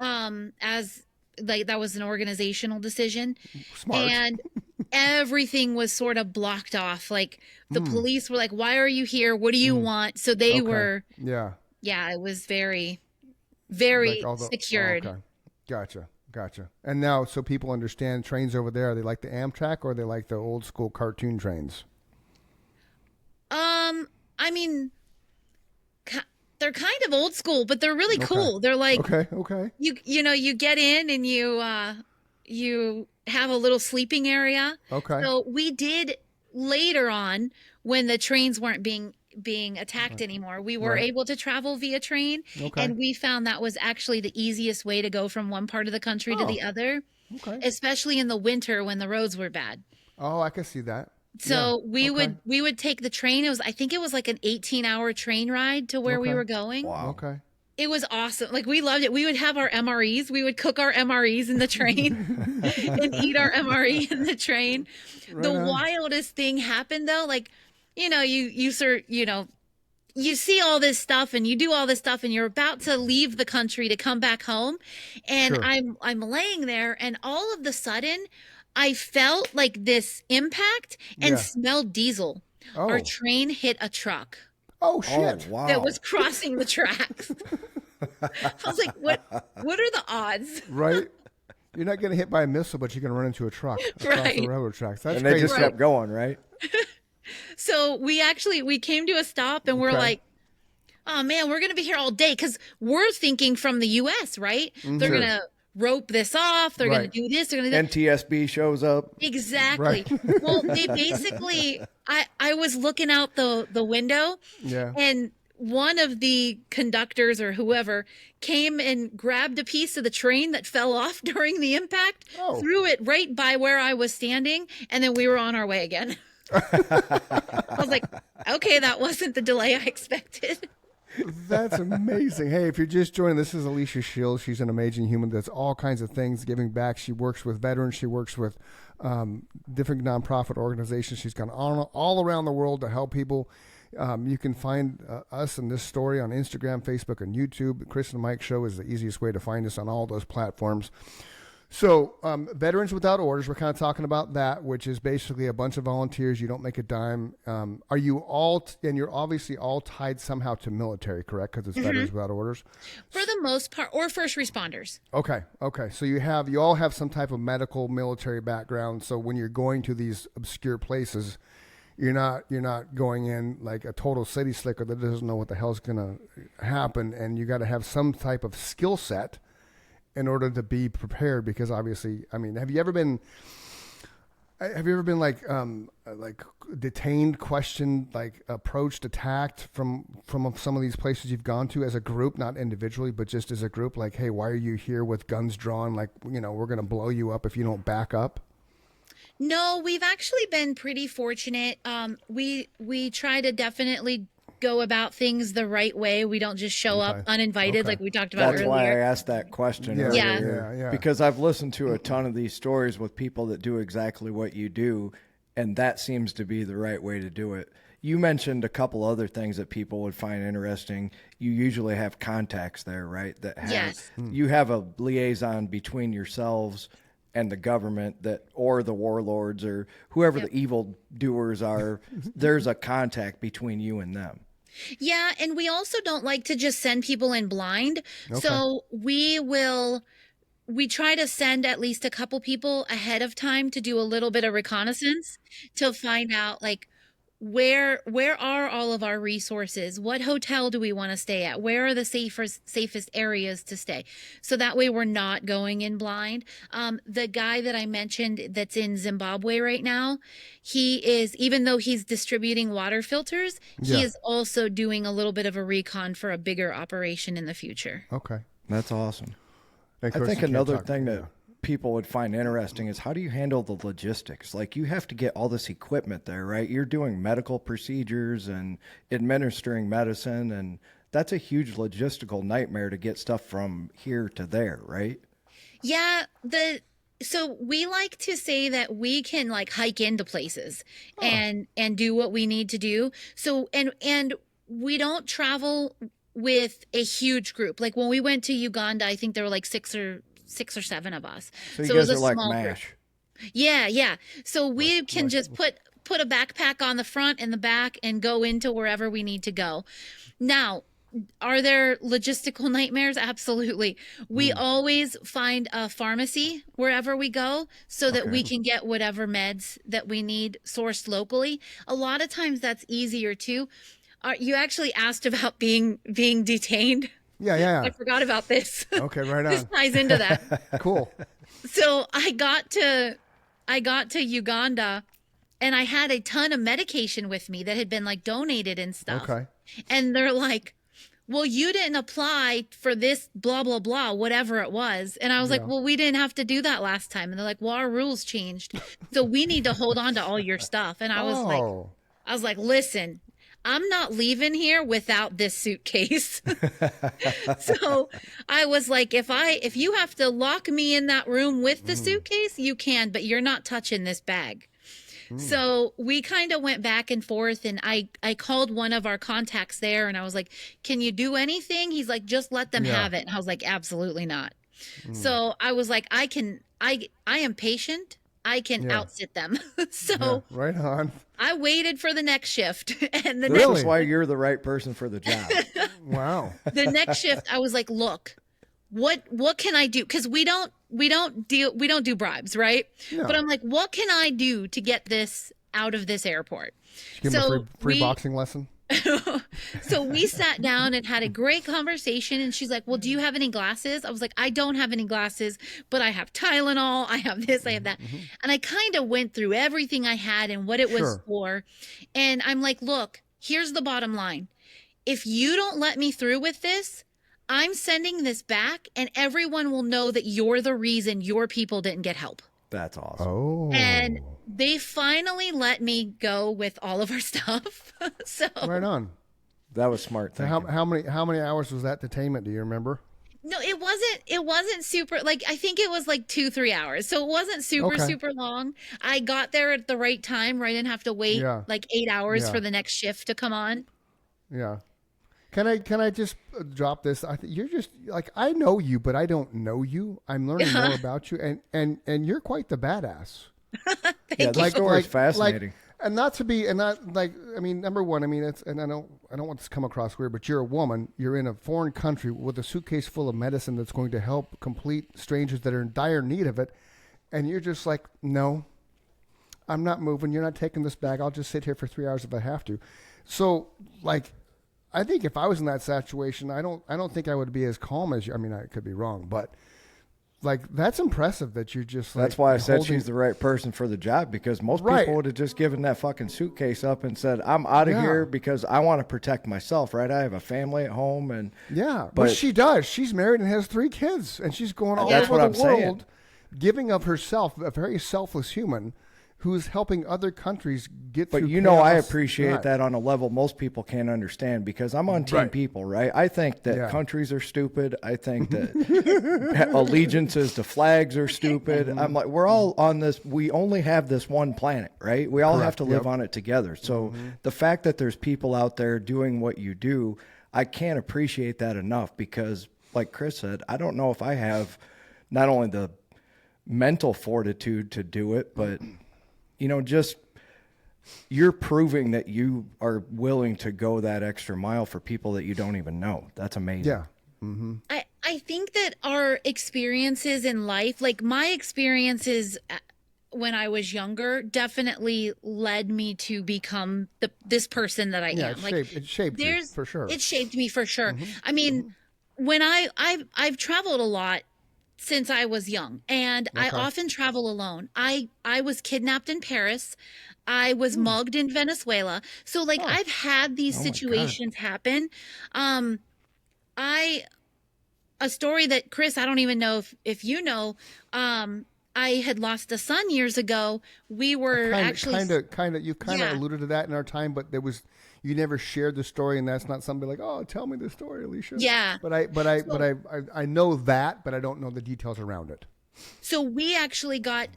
As like that was an organizational decision. Smart. And everything was sort of blocked off. Like the police were like, "Why are you here? What do you want?" So they Okay. were, Yeah. yeah, it was very, Like very all the. Oh, secured. okay. Gotcha. Gotcha. And now, so people understand trains over there. Are they like the Amtrak or are they like the old school cartoon trains? I mean, ki- they're kind of old school, but they're really Okay. cool. They're like Okay. Okay. you know, you get in and you have a little sleeping area. Okay. So we did later on when the trains weren't being attacked anymore. We were Right. able to travel via train, Okay. and we found that was actually the easiest way to go from one part of the country to Oh. the other, Okay. especially in the winter when the roads were bad. Oh, I can see that. Yeah. So we Okay. would take the train. It was I think it was like an 18-hour train ride to where we Okay. were going. Wow. Okay. It was awesome. Like we loved it. We would have our MREs. We would cook our MREs in the train and eat our MRE in the train. The Right on. wildest thing happened though, like you see all this stuff and you do all this stuff and you're about to leave the country to come back home, and Sure. I'm laying there and all of the sudden I felt like this impact and Yeah. smelled diesel. Oh. Our train hit a truck Oh Oh, shit. wow. that was crossing the tracks. I was like, what are the odds? Right. You're not getting hit by a missile, but you're going to run into a truck across Right. the railroad tracks. That's And they crazy. just kept going, right? So we came to a stop and we're Okay. like, oh man, we're gonna be here all day because we're thinking from the US, right? They're Sure. gonna rope this off, they're gonna Right. do this, they're gonna do that. NTSB shows up. Exactly. Right. Well, they basically I was looking out the window Yeah. and one of the conductors or whoever came and grabbed a piece of the train that fell off during the impact, Oh. threw it right by where I was standing, and then we were on our way again. I was like, okay, that wasn't the delay I expected. That's amazing. Hey, if you're just joining, this is Alicia Shields. She's an amazing human that's all kinds of things, giving back. She works with veterans. She works with different nonprofit organizations. She's gone all around the world to help people. You can find us and this story on Instagram, Facebook, and YouTube. Chris and Mike Show is the easiest way to find us on all those platforms. So, Veterans Without Orders, we're kind of talking about that, which is basically a bunch of volunteers. You don't make a dime. Are you all, and you're obviously all tied somehow to military, correct? Because it's Veterans Without Orders. For the most part, or first responders. Okay. So you all have some type of medical military background. So when you're going to these obscure places, you're not going in like a total city slicker that doesn't know what the hell's going to happen, and you got to have some type of skill set in order to be prepared, because obviously, I mean, have you ever been like detained, questioned, like approached, attacked from some of these places you've gone to as a group, not individually, but just as a group? Like, hey, why are you here with guns drawn? Like, we're going to blow you up if you don't back up. No, we've actually been pretty fortunate. We try to definitely go about things the right way. We don't just show up uninvited like we talked about That's why I earlier. asked that question Yeah. earlier. Yeah. Because I've listened to a ton of these stories with people that do exactly what you do, and that seems to be the right way to do it. You mentioned a couple other things that people would find interesting. You usually have contacts there, right? That have, Yes. You have a liaison between yourselves and the government, or the warlords, or whoever the evil doers are. There's a contact between you and them. Yeah, and we also don't like to just send people in blind. So we try to send at least a couple people ahead of time to do a little bit of reconnaissance to find out like where are all of our resources? What hotel do we want to stay at? Where are the safest areas to stay? So that way we're not going in blind. The guy that I mentioned that's in Zimbabwe right now, he is, even though he's distributing water filters, he is also doing a little bit of a recon for a bigger operation in the future. Okay. That's awesome. And I Chris, think you can't another talk- thing yeah. that people would find interesting is how do you handle the logistics? Like you have to get all this equipment there, right? You're doing medical procedures and administering medicine, and that's a huge logistical nightmare to get stuff from here to there, right? Yeah, so we like to say that we can like hike into places and do what we need to do. So and we don't travel with a huge group. Like when we went to Uganda, I think there were like six or seven of us. So you So it was guys a are like small group. MASH. Yeah. So we can just put a backpack on the front and the back and go into wherever we need to go. Now, are there logistical nightmares? Absolutely. We always find a pharmacy wherever we go so that we can get whatever meds that we need sourced locally. A lot of times that's easier too. You actually asked about being detained. Yeah. I forgot about this. Okay, right This on. ties into that. Cool. So I got to Uganda and I had a ton of medication with me that had been like donated and stuff. Okay. And they're like, well, you didn't apply for this, blah, blah, blah, whatever it was. And I was like, well, we didn't have to do that last time. And they're like, well, our rules changed. So we need to hold on to all your stuff. And I was like, listen, I'm not leaving here without this suitcase. So I was like, if you have to lock me in that room with the suitcase, you can, but you're not touching this bag. So we kind of went back and forth, and I called one of our contacts there and I was like, can you do anything? He's like, just let them have it. And I was like, absolutely not. So I was like, I am patient. I can outsit them. So Right on. I waited for the next shift, and the This next is why you're the right person for the job. Wow. the next shift I was like, look, what can I do? Because we don't do bribes, right? Yeah. But I'm like, what can I do to get this out of this airport? Give him So a free we- boxing lesson. So we sat down and had a great conversation, and she's like, well, do you have any glasses? I was like, I don't have any glasses, but I have Tylenol, I have this, I have that. And I kind of went through everything I had and what it was for. And I'm like, look, here's the bottom line. If you don't let me through with this, I'm sending this back, and everyone will know that you're the reason your people didn't get help. That's awesome. Oh. And they finally let me go with all of our stuff. So Right on. That was smart So thinking. how many hours was that detainment? Do you remember? no, it wasn't super, like, I think it was like 2-3 hours. So it wasn't super long. I got there at the right time where I didn't have to wait like 8 hours for the next shift to come on. Yeah. Can I just drop this? You're just like, I know you, but I don't know you. I'm learning more about you, and you're quite the badass. Yeah, the story is fascinating. And not to be, and not like, I mean, number one, I mean, it's, and I don't want this to come across weird, but you're a woman. You're in a foreign country with a suitcase full of medicine that's going to help complete strangers that are in dire need of it, and you're just like, no, I'm not moving. You're not taking this bag. I'll just sit here for 3 hours if I have to. So, like, I think if I was in that situation, I don't think I would be as calm as you. I mean, I could be wrong, but like, that's impressive that you're just like. That's why I said holding- she's the right person for the job, because most Right. people would have just given that fucking suitcase up and said, I'm out of Yeah. here because I want to protect myself, right? I have a family at home. And Yeah, but but she does. She's married and has 3 kids, and she's going all That's over what the I'm world, saying. giving of herself, a very selfless human who's helping other countries get through. But you know, I chaos. appreciate Right. that on a level most people can't understand, because I'm on Team Right. People, right? I think that Yeah. countries are stupid. I think that allegiances to flags are stupid. Mm-hmm. I'm like, we're all on this. We only have this one planet, right? We all have Correct. to live Yep. on it together. So the fact that there's people out there doing what you do, I can't appreciate that enough, because like Chris said, I don't know if I have not only the mental fortitude to do it, but you know, just you're proving that you are willing to go that extra mile for people that you don't even know. That's amazing. Yeah. I think that our experiences in life, like my experiences when I was younger definitely led me to become this person that I Yeah, am. it shaped you for sure. It shaped me for sure. I mean, when I've traveled a lot since I was young, and I Okay. often travel alone. I was kidnapped in Paris. I was mugged in Venezuela. So like Oh. I've had these Oh my God. situations happen. I a story that Chris, I don't even know if you know, I had lost a son years ago. We were actually You've kind of yeah. alluded to that in our time, but you never shared the story, and that's not something like, oh, tell me the story, Alicia. Yeah. I know that, but I don't know the details around it. So we actually got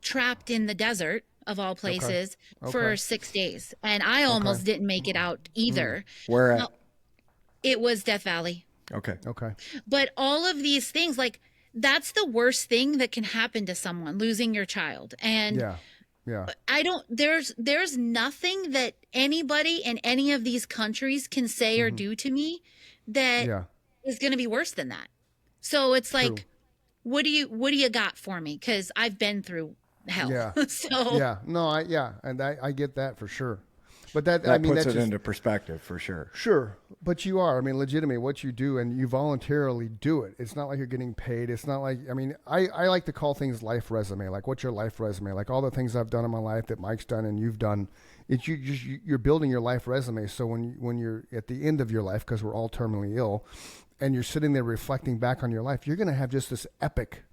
trapped in the desert of all places for Okay. 6 days, and I almost didn't make it out either. Where at? It was Death Valley. Okay. Okay. But all of these things, like that's the worst thing that can happen to someone, losing your child. And Yeah. Yeah. I don't there's nothing that anybody in any of these countries can say or do to me that Yeah. is going to be worse than that. So it's like, what do you got for me? Because I've been through hell. Yeah. So Yeah. No, and I get that for sure. But That puts that's it just, into perspective for sure. sure. But you are, I mean, legitimately what you do, and you voluntarily do it. It's not like you're getting paid. It's not like, I mean, I like to call things life resume. Like, what's your life resume? Like all the things I've done in my life that Mike's done and you've done, you're building your life resume. So when you're at the end of your life, because we're all terminally ill, and you're sitting there reflecting back on your life, you're going to have just this epic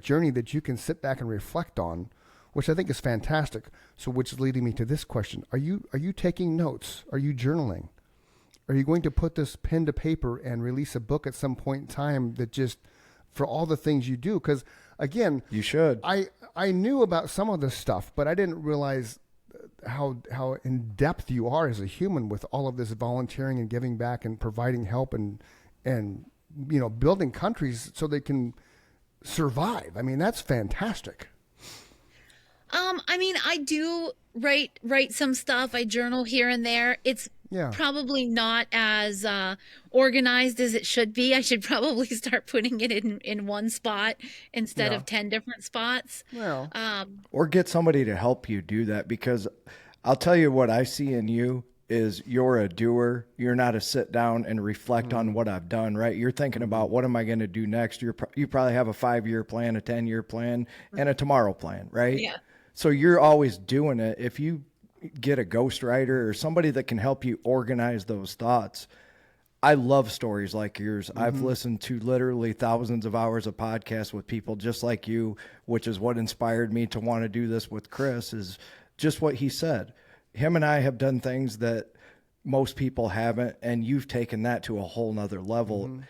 journey that you can sit back and reflect on, which I think is fantastic. So, which is leading me to this question: Are you taking notes? Are you journaling? Are you going to put this pen to paper and release a book at some point in time that just for all the things you do? Because again, You should. I knew about some of this stuff, but I didn't realize how in depth you are as a human with all of this volunteering and giving back and providing help and building countries so they can survive. I mean, that's fantastic. I mean, I do write some stuff. I journal here and there. It's probably not as organized as it should be. I should probably start putting it in one spot instead of 10 different spots. Well, Or get somebody to help you do that, because I'll tell you what I see in you is you're a doer. You're not a sit down and reflect on what I've done, right? You're thinking about what am I going to do next? You probably have a 5-year plan, a 10-year plan, and a tomorrow plan, right? Yeah. So you're always doing it. If you get a ghostwriter or somebody that can help you organize those thoughts, I love stories like yours. I've listened to literally thousands of hours of podcasts with people just like you, which is what inspired me to want to do this with Chris, is just what he said. Him and I have done things that most people haven't, and you've taken that to a whole nother level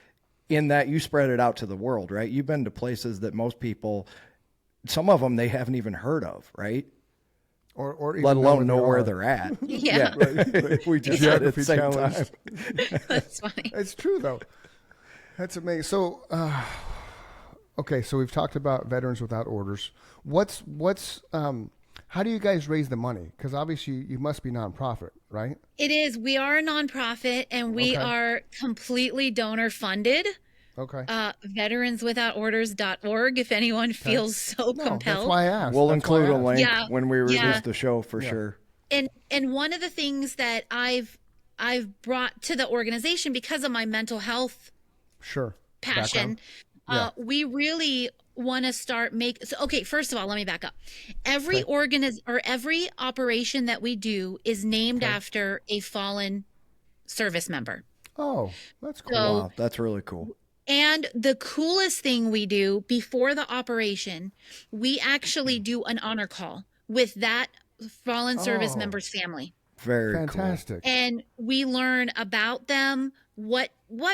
in that you spread it out to the world, right? You've been to places that most people, some of them they haven't even heard of, right? or Let alone know where are. they're at. Yeah. We just said it at Geography the same challenge. time. That's funny. It's true though. That's amazing. So, okay, so we've talked about Veterans Without Orders. How do you guys raise the money? Because obviously you must be nonprofit, right? It is. We are a nonprofit, and we are completely donor funded. Okay. Veteranswithoutorders.org if anyone feels so compelled. That's why I asked. We'll That's why include I a asked. link Yeah. when we release Yeah. the show for sure. And one of the things that I've brought to the organization because of my mental health Sure. passion, Background. we really want to start okay, first of all, let me back up. Every every operation that we do is named after a fallen service member. Oh, that's cool. So- Wow, that's really cool. And the coolest thing we do before the operation, we actually do an honor call with that fallen service Oh. member's family. Very Fantastic. And we learn about them, what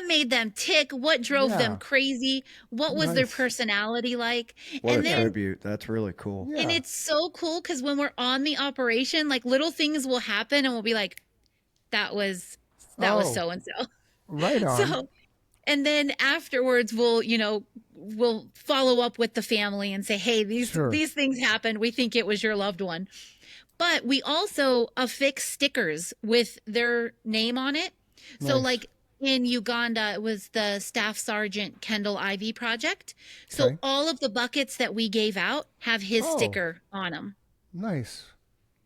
made them tick, what drove Yeah. them crazy, what was their Nice. personality like. cool. What And a then tribute. That's really cool. Yeah. and it's so cool because when we're on the operation, like little things will happen and we'll be like, that was Oh. so and so. Right on. So, and then afterwards, we'll follow up with the family and say, hey, these things happened. We think it was your loved one. But we also affix stickers with their name on it. So Nice. in Uganda, it was the Staff Sergeant Kendall Ivy Project. So Okay. all of the buckets that we gave out have his Oh, sticker on them. nice.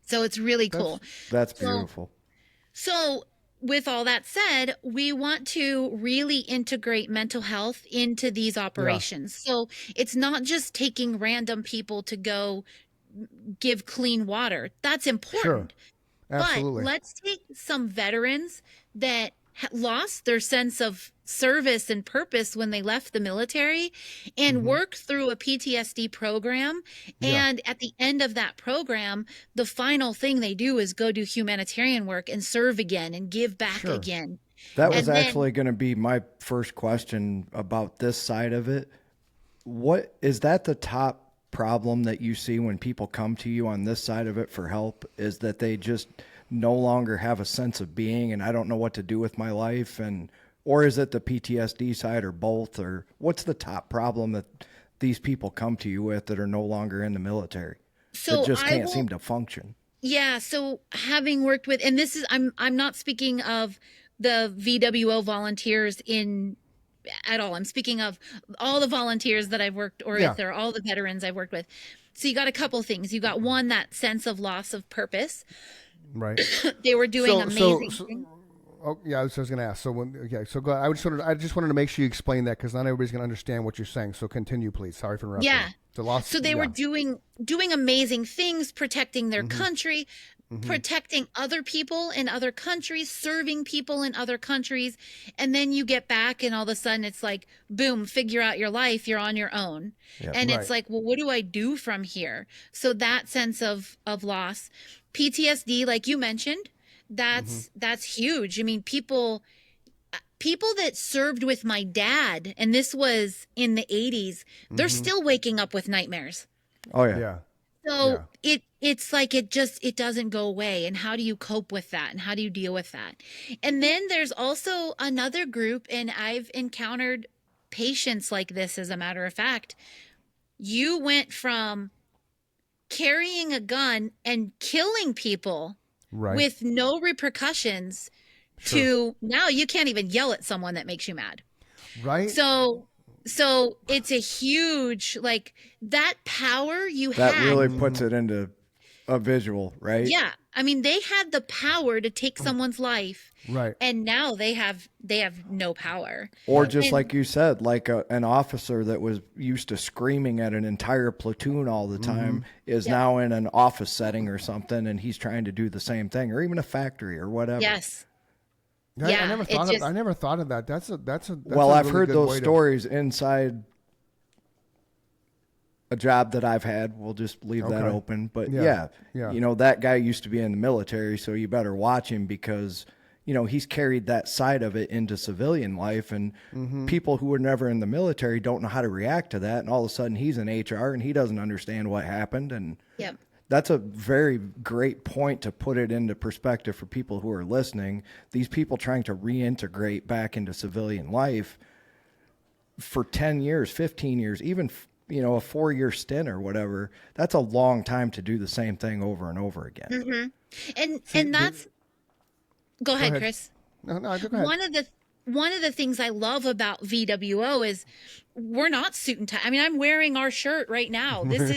So it's really That's cool. That's So, beautiful. so with all that said, we want to really integrate mental health into these yeah. operations. So it's not just taking random people to go give clean water. That's Sure. important. But Absolutely. let's take some veterans that lost their sense of service and purpose when they left the military and Mm-hmm. work through a PTSD program. Yeah. And at the end of that program, the final thing they do is go do humanitarian work and serve again and give back Sure. again. That Right. was And then, actually going to be my first question about this side of it. What is that the top problem that you see when people come to you on this side of it for help is that they just no longer have a sense of being and I don't know what to do with my life and or is it the PTSD side or both or what's the top problem that these people come to you with that are no longer in the military that so just I can't seem will, to function? yeah, so having worked with, and this is, I'm not speaking of the VWO volunteers in at all. I'm speaking of all the volunteers that I've worked Yeah. with or all the veterans I've worked with. So you got a couple things. You got one, that sense of loss of purpose. Right. They were doing So, so, amazing so things. oh, yeah, I was going to ask. So, so go. I just wanted to make sure you explain that because not everybody's going to understand what you're saying. So, continue, please. Sorry for interrupting. Yeah. The loss. So they were Yeah. doing amazing things, protecting their Mm-hmm. country, Mm-hmm. protecting other people in other countries, serving people in other countries, and then you get back and all of a sudden it's like boom, figure out your life, you're on your own. Yeah. And it's Right. like, well, what do I do from here? So that sense of loss, PTSD like you mentioned, Mm-hmm. that's huge. I mean, people that served with my dad, and this was in the 80s, they're Mm-hmm. still waking up with nightmares. Oh yeah. Yeah. So Yeah. it's like it doesn't go away. And how do you cope with that? And how do you deal with that? And then there's also another group, and I've encountered patients like this, as a matter of fact. You went from carrying a gun and killing people Right. with no repercussions Sure. to now you can't even yell at someone that makes you mad. Right. So it's a huge, like, that power you That had. really puts it into a visual, right? Yeah. I mean, they had the power to take someone's life, Right. and now they have no power. Or just And like you said, like an officer that was used to screaming at an entire platoon all the time is Yep. now in an office setting or something, and he's trying to do the same thing, or even a factory or whatever. yes. I Yeah, never it thought of. just- I never thought of that. That's Well, a I've really heard good those way to- stories inside a job that I've had. We'll just leave that Okay. open. But Yeah. yeah, Yeah. that guy used to be in the military, so you better watch him because, he's carried that side of it into civilian life. And Mm-hmm. people who were never in the military don't know how to react to that. And all of a sudden he's in HR and he doesn't understand what happened. And Yep. that's a very great point to put it into perspective for people who are listening. These people trying to reintegrate back into civilian life for 10 years, 15 years, even, a 4-year stint or whatever. That's a long time to do the same thing over and over again. And that's go ahead, ahead. Chris. No, go ahead. One of the things I love about VWO is we're not suit and tie. I mean, I'm wearing our shirt right now. This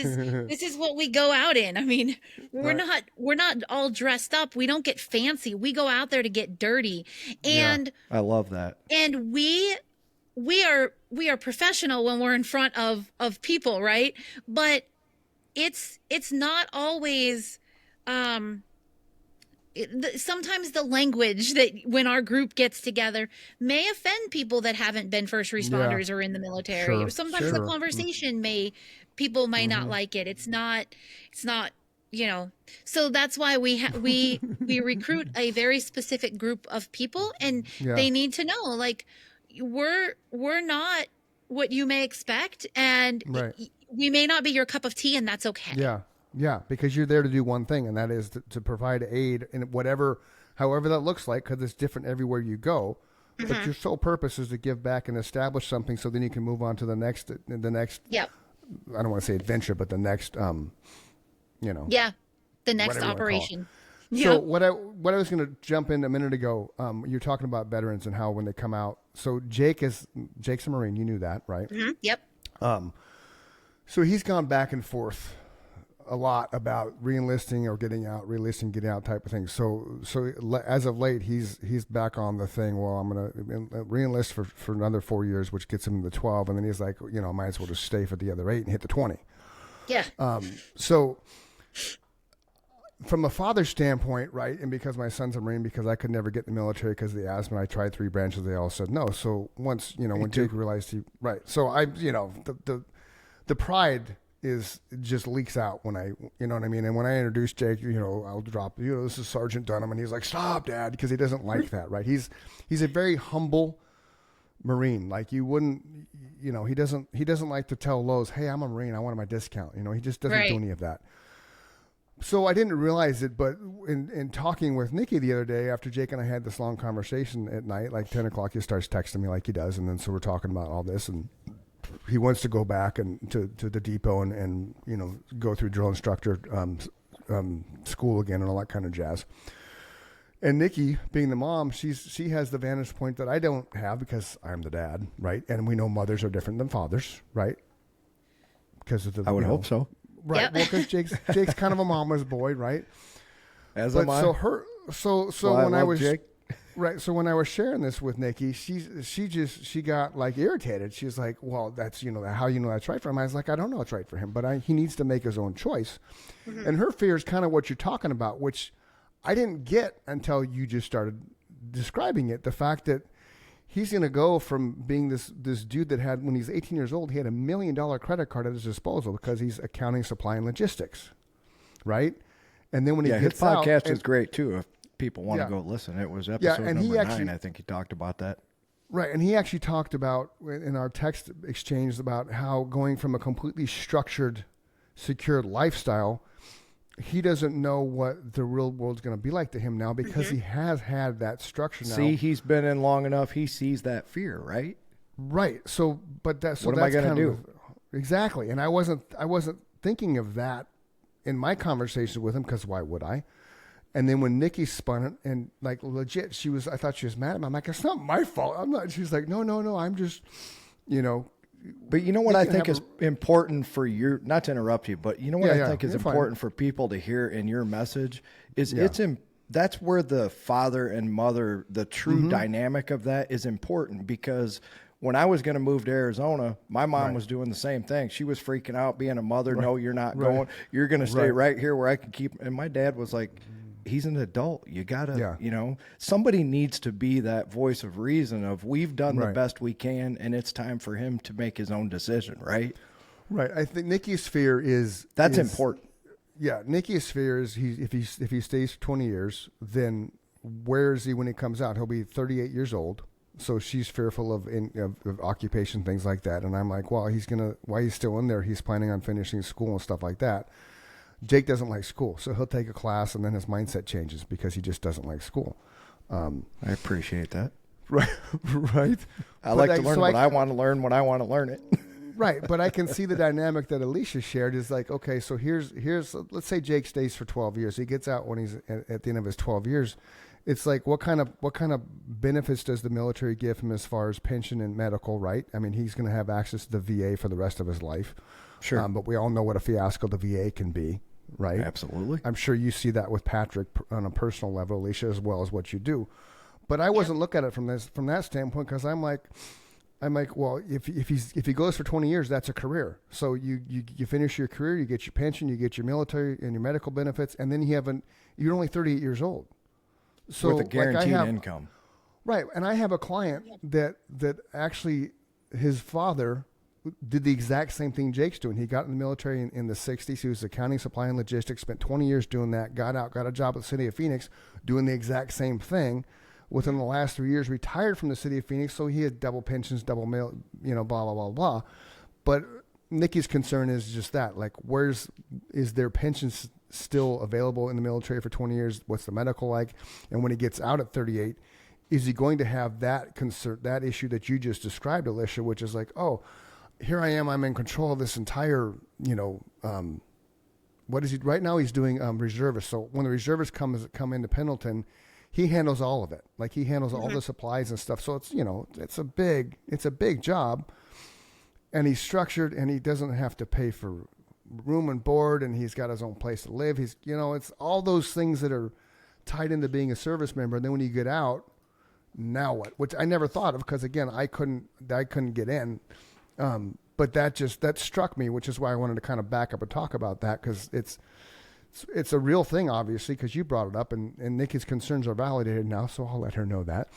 is what we go out in. I mean, we're not all dressed up. We don't get fancy. We go out there to get dirty. And I love that. and we are professional when we're in front of people, right? But it's not always sometimes the language that when our group gets together may offend people that haven't been first responders or in the military. Sure, Or sometimes the sure. conversation people might not like it. It's not so that's why we recruit a very specific group of people, and Yeah. they need to know, like, we're not what you may expect, and Right. we may not be your cup of tea, and that's okay. Yeah. Yeah. Because you're there to do one thing, and that is to provide aid in however that looks like, because it's different everywhere you go. But your sole purpose is to give back and establish something, so then you can move on to the next. Yep. I don't want to say adventure, but the next. Yeah. The next Whatever you wanna call it. operation. So Yep. what I was going to jump in a minute ago, you're talking about veterans and how when they come out. So Jake's a Marine. You knew that, right? Mhm. Yep. So he's gone back and forth a lot about re-enlisting or getting out, re-enlisting, getting out type of thing. So as of late, he's back on the thing. Well, I'm going to re-enlist for another 4 years, which gets him to the 12. And then he's like, might as well just stay for the other 8 and hit the 20. Yeah. So from a father's standpoint, right, and because my son's a Marine, because I could never get in the military because of the asthma, I tried 3 branches, they all said no. So once, when Jake realized right. So I, the pride is just leaks out when I, you know what I mean? And when I introduce Jake, I'll drop, this is Sergeant Dunham, and he's like, stop, Dad, because he doesn't like that, right? He's a very humble Marine. Like you wouldn't, he doesn't like to tell Lowe's, hey, I'm a Marine, I wanted my discount. He just doesn't do any of that. So I didn't realize it, but in talking with Nikki the other day, after Jake and I had this long conversation at night, like 10 o'clock, he starts texting me like he does. And then so we're talking about all this, and he wants to go back and to the depot and go through drill instructor school again and all that kind of jazz. And Nikki, being the mom, she has the vantage point that I don't have because I'm the dad, right? And we know mothers are different than fathers, right? Because of the I would hope so. Right. Yep. Well, because Jake's kind of a mama's boy, right? As am I. So Well, when I was Jake. right, so when I was sharing this with Nikki, she got like irritated. She's like, "Well, that's how that's right for him." I was like, "I don't know it's right for him, but he needs to make his own choice." Mm-hmm. And her fear is kind of what you're talking about, which I didn't get until you just started describing it. The fact that he's going to go from being this dude that had, when he's 18 years old, he had $1 million credit card at his disposal because he's accounting, supply, and logistics, right? And then when he his gets out, podcast is great too. If people want to go listen, it was episode and number 9. I think he talked about that. Right, and he actually talked about in our text exchange about how going from a completely structured, secured lifestyle, he doesn't know what the real world's going to be like to him now because he has had that structure now. See, he's been in long enough. He sees that fear, right? Right. So, but that's what am I going to do? Exactly. And I wasn't thinking of that in my conversations with him because why would I? And then when Nikki spun it and like legit, I thought she was mad at me. I'm like, it's not my fault. I'm not. She's like, no. I'm just, But you know what I think is important for not to interrupt you, but you know what I think is important for people to hear in your message is that's where the father and mother, the true dynamic of that is important, because when I was going to move to Arizona, my mom was doing the same thing. She was freaking out being a mother. No, you're not going. You're going to stay right here where I can keep. And my dad was like, he's an adult. You gotta, somebody needs to be that voice of reason of we've done the best we can, and it's time for him to make his own decision. Right. Right. I think Nikki's fear is important. Yeah. Nikki's fear is if he stays for 20 years, then where is he when he comes out? He'll be 38 years old. So she's fearful of occupation, things like that. And I'm like, well, while he's still in there, he's planning on finishing school and stuff like that. Jake doesn't like school, so he'll take a class and then his mindset changes because he just doesn't like school. I appreciate that. Right. I like to learn what I want to learn when I want to learn it. Right, but I can see the dynamic that Alicia shared is like, okay, so here's let's say Jake stays for 12 years. He gets out when he's at the end of his 12 years. It's like what kind of benefits does the military give him as far as pension and medical, right? I mean, he's going to have access to the VA for the rest of his life. Sure. But we all know what a fiasco the VA can be. Right. Absolutely. I'm sure you see that with Patrick on a personal level, Alicia, as well as what you do. But I wasn't looking at it from that standpoint because I'm like, well, if he goes for 20 years, that's a career. So you finish your career, you get your pension, you get your military and your medical benefits, and then you're only 38 years old. So with a guaranteed income. Right. And I have a client that actually his father did the exact same thing Jake's doing. He got in the military in the 60s. He was accounting, supply, and logistics, spent 20 years doing that, got out, got a job at the city of Phoenix doing the exact same thing. Within the last 3 years, retired from the city of Phoenix, so he had double pensions, double mail, blah, blah, blah, blah. But Nikki's concern is just that, like, is their pensions still available in the military for 20 years? What's the medical like? And when he gets out at 38, is he going to have that concern, that issue that you just described, Alicia, which is like, oh, here I am, I'm in control of this entire, what is he right now? He's doing reservists. So when the reservists come into Pendleton, he handles all of it. Like he handles all the supplies and stuff. So it's it's a big job, and he's structured, and he doesn't have to pay for room and board, and he's got his own place to live. He's it's all those things that are tied into being a service member. And then when you get out, now what? Which I never thought of, because again, I couldn't get in. But that struck me, which is why I wanted to kind of back up and talk about that, because it's a real thing, obviously, because you brought it up, and Nikki's concerns are validated now, so I'll let her know that.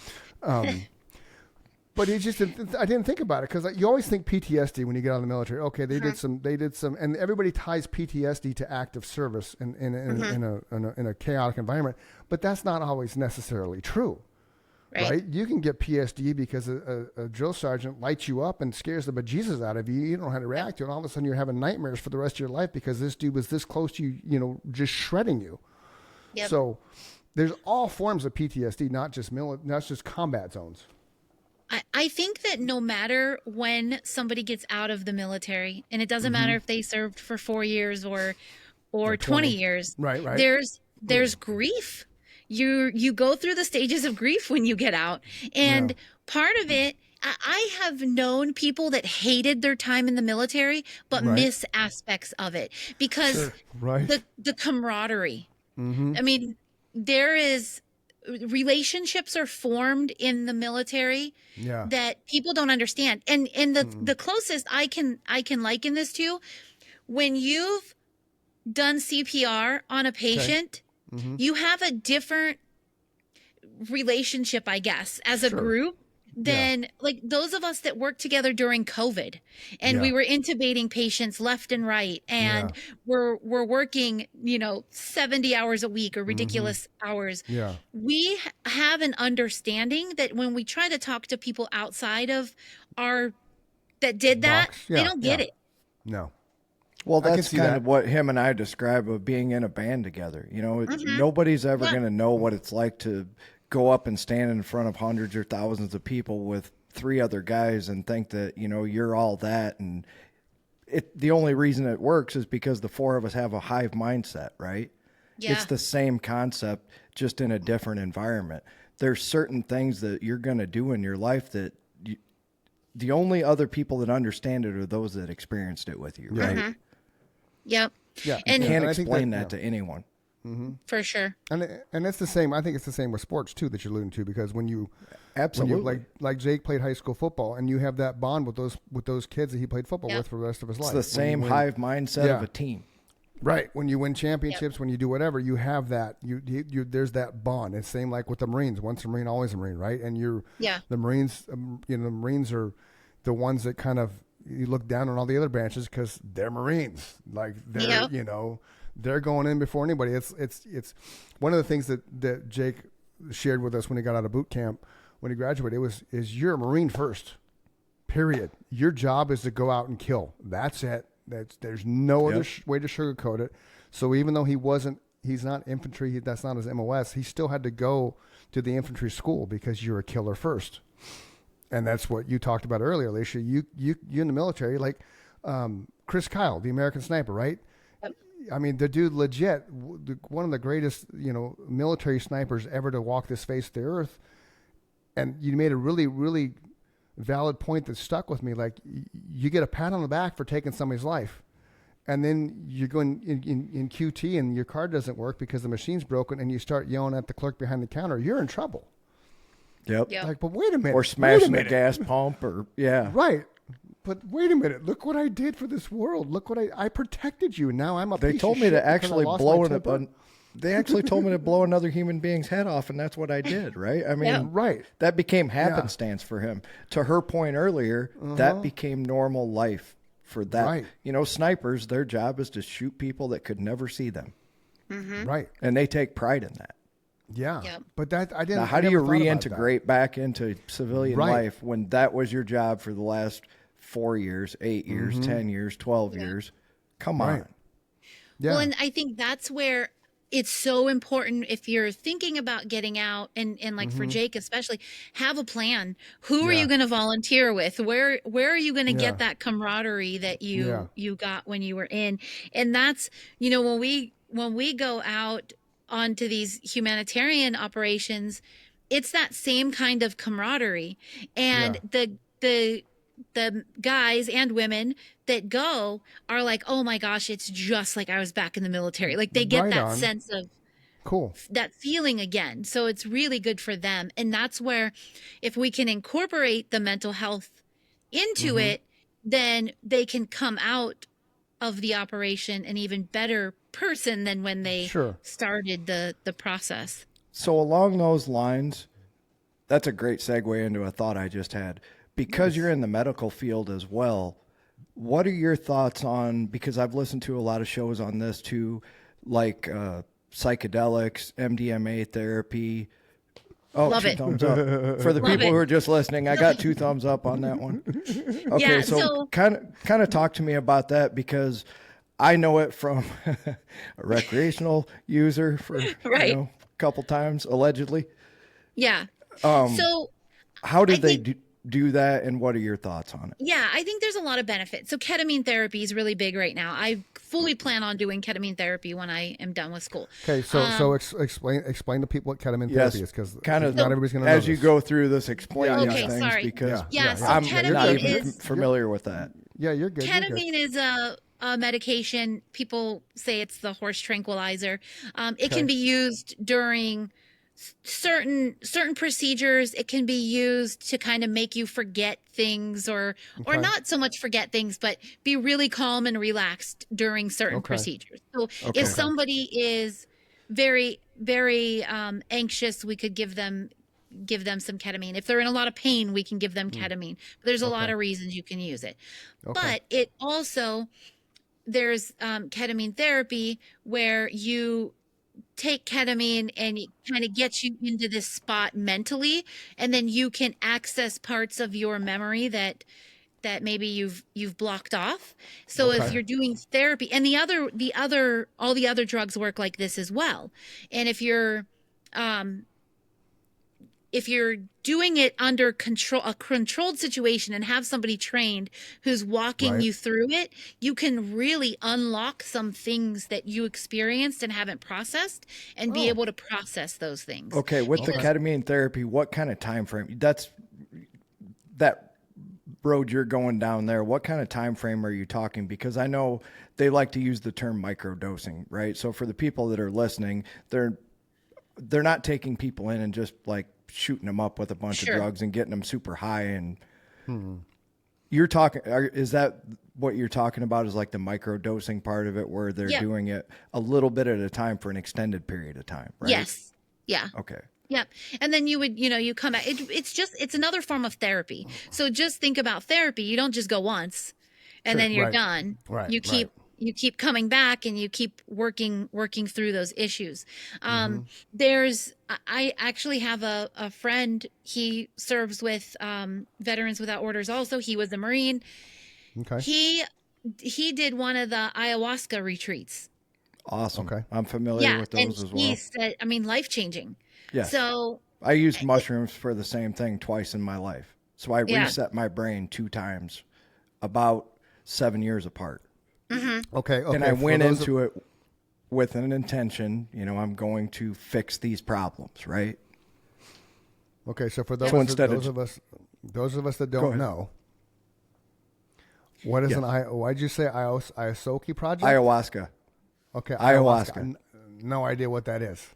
But I didn't think about it, because you always think PTSD when you get out of the military. Okay, they did some, and everybody ties PTSD to active service in a chaotic environment, but that's not always necessarily true. Right? You can get PSD because a drill sergeant lights you up and scares the bejesus out of you. You don't know how to react to it. And all of a sudden you're having nightmares for the rest of your life because this dude was this close to you, just shredding you. Yep. So there's all forms of PTSD, not just combat zones. I think that no matter when somebody gets out of the military, and it doesn't matter if they served for 4 years or 20 years, right. There's grief. You go through the stages of grief when you get out. And part of it, I have known people that hated their time in the military, but miss aspects of it because the camaraderie. I mean, relationships are formed in the military that people don't understand. And the closest I can liken this to, when you've done CPR on a patient, you have a different relationship, I guess, as a group than like those of us that worked together during COVID, and we were intubating patients left and right, and we're working 70 hours a week or ridiculous hours. We have an understanding that when we try to talk to people outside of that did that, they don't get it. No. Well, that's kind of what him and I describe of being in a band together. Nobody's ever going to know what it's like to go up and stand in front of hundreds or thousands of people with 3 other guys and think that, you're all that. And the only reason it works is because the 4 of us have a hive mindset, right? Yeah. It's the same concept, just in a different environment. There's certain things that you're going to do in your life that the only other people that understand it are those that experienced it with you, right? Yep. Yeah. And you can't explain that to anyone. For sure. And it's the same. I think it's the same with sports too that you're alluding to, because when you like Jake played high school football, and you have that bond with those kids that he played football with for the rest of his life. It's the same hive mindset of a team. Right. When you win championships, when you do whatever, you have that. You there's that bond. It's same like with the Marines. Once a Marine, always a Marine, right? And the Marines. The Marines are the ones that kind of you look down on all the other branches because they're Marines. Like they're they're going in before anybody. It's one of the things that Jake shared with us when he got out of boot camp when he graduated. Is you're a Marine first. Period. Your job is to go out and kill. That's it. There's no other way to sugarcoat it. So even though he's not infantry, that's not his MOS, he still had to go to the infantry school because you're a killer first. And that's what you talked about earlier, Alicia. You in the military, like Chris Kyle, the American sniper, right? Yep. I mean, the dude legit, one of the greatest, military snipers ever to walk this face of the earth. And you made a really, really valid point that stuck with me. Like, you get a pat on the back for taking somebody's life, and then you're going in QT and your card doesn't work because the machine's broken, and you start yelling at the clerk behind the counter. You're in trouble. Yep. Like, but wait a minute. Or smashing the gas pump, or right. But wait a minute. Look what I did for this world. Look what I protected you. Now I'm a piece of shit. They told me to actually blow it. They actually told me to blow another human being's head off, and that's what I did, right? I mean, that became happenstance for him. To her point earlier, that became normal life for that. Right. Snipers, their job is to shoot people that could never see them. Right. And they take pride in that. Yeah. Yep. But that I didn't. Now, how do you reintegrate back into civilian life when that was your job for the last 4 years, 8 years, 10 years, 12 years? Come on. Yeah. Well, and I think that's where it's so important if you're thinking about getting out, and like for Mm-hmm. Jake especially, have a plan. Who are you Yeah. going to volunteer with? Where are you going to Yeah. get that camaraderie that Yeah. you got when you were in? And that's, when we go out onto these humanitarian operations, it's that same kind of camaraderie. And Yeah. the guys and women that go are like, oh my gosh, it's just like I was back in the military. Like they get Right that on. sense of Cool. that feeling again. So it's really good for them. And that's where, if we can incorporate the mental health into Mm-hmm. it, then they can come out of the operation an even better person than when they Sure. started the process. So along those lines, that's a great segue into a thought I just had. Because you're in the medical field as well, what are your thoughts on, because I've listened to a lot of shows on this too, like psychedelics, MDMA therapy. Oh, Love two it. thumbs up. For the Love people it. who are just listening, I got 2 thumbs up on that one. Okay, Yeah, so so kind of talk to me about that, because I know it from a recreational user for, right. a couple times, allegedly. Yeah. Um, So how I did they think do that, and what are your thoughts on it? Yeah, I think there's a lot of benefits. So ketamine therapy is really big right now. I fully plan on doing ketamine therapy when I am done with school. Okay, so explain to people what ketamine Yes, therapy is, because kind of. not everybody's going to know As you this. go through this, explain Yeah, these Okay, things, sorry. because Yeah, so I'm You're not ketamine even is familiar with that. Yeah, you're good. You're good. ketamine is a medication. People say it's the horse tranquilizer. It Okay. can be used during certain procedures. It can be used to kind of make you forget things, or Okay. not so much forget things, but be really calm and relaxed during certain Okay. procedures. So Okay. if somebody is very very anxious, we could give them some ketamine. If they're in a lot of pain, we can give them ketamine. But there's a lot Okay. of reasons you can use it. Okay. But it also, there's ketamine therapy where you take ketamine and it kind of gets you into this spot mentally, and then you can access parts of your memory that maybe you've blocked off. So if Okay. you're doing therapy, and all the other drugs work like this as well. And um if you're doing it under control, a controlled situation, and have somebody trained who's walking Right. you through it, you can really unlock some things that you experienced and haven't processed, and be Oh. able to process those things. Okay, with the Okay. ketamine therapy, what kind of time frame? That's that road you're going down there. What kind of time frame are you talking? Because I know they like to use the term microdosing, right? So for the people that are listening, they're not taking people in and just like shooting them up with a bunch of Sure. drugs and getting them super high. And you're talking, is that what you're talking about, is like the microdosing part of it, where they're Yeah. doing it a little bit at a time for an extended period of time, right? Yes. Yeah. Okay. Yep. And then you would, you come back. It's another form of therapy. So just think about therapy. You don't just go once and Sure. then you're Right. done. Right. You keep you keep coming back, and you keep working through those issues. I actually have a friend. He serves with Veterans Without Orders. Also, he was a Marine. Okay. He did one of the ayahuasca retreats. Awesome. Okay. I'm familiar Yeah, with and those as he well. said, I mean, life changing. Yes. So I used mushrooms for the same thing twice in my life. So I Yeah. reset my brain 2 times, about 7 years apart. Okay. Okay. And I For went those into it with an intention, I'm going to fix these problems, right? Okay. So for those So instead of those of us that Go don't ahead. know, what is Yes. why'd you say Iasoki project? Ayahuasca. Okay. Ayahuasca. No idea what that is.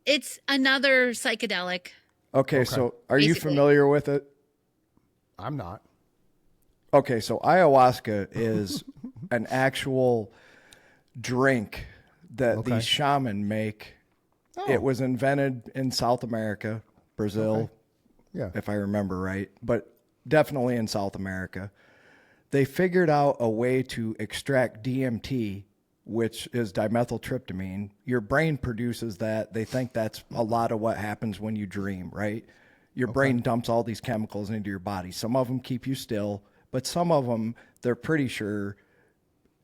it's another psychedelic. Okay, so are you Basically. familiar with it? I'm not. Okay, so ayahuasca is an actual drink that Okay. these shaman make. Oh. It was invented in South America, Brazil, Yeah. if I remember right, but definitely in South America. They figured out a way to extract DMT, which is dimethyltryptamine. Your brain produces that. They think that's a lot of what happens when you dream, right? Your brain dumps all these chemicals into your body. Some of them keep you still, but some of them, they're pretty sure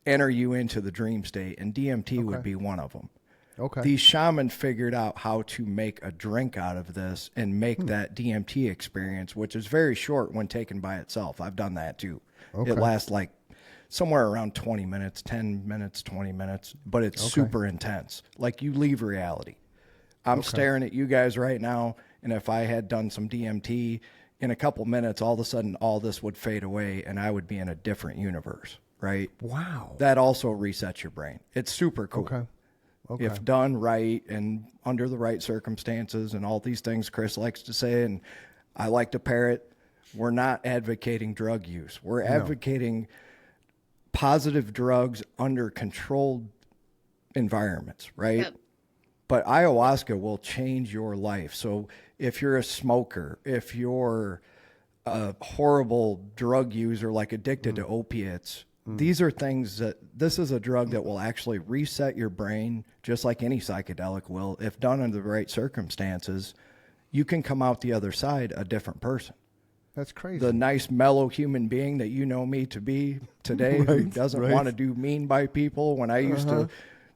enter you into the dream state, and DMT would be one of them. Okay. These shamans figured out how to make a drink out of this and make that DMT experience, which is very short when taken by itself. I've done that too. Okay. It lasts like somewhere around 20 minutes, 10 minutes, 20 minutes, but it's super intense. Like you leave reality. I'm staring at you guys right now, and if I had done some DMT in a couple minutes, all of a sudden all this would fade away and I would be in a different universe, right? Wow. That also resets your brain. It's super cool. Okay. Okay. If done right and under the right circumstances and all these things Chris likes to say, and I like to parrot, we're not advocating drug use. We're advocating positive drugs under controlled environments, right? Yep. But ayahuasca will change your life. So if you're a smoker, if you're a horrible drug user, like addicted to opiates, these are things that this is a drug that will actually reset your brain just like any psychedelic will. If done under the right circumstances, you can come out the other side a different person. That's crazy. The nice, mellow human being that you know me to be today, who doesn't want to do mean by people. When I used to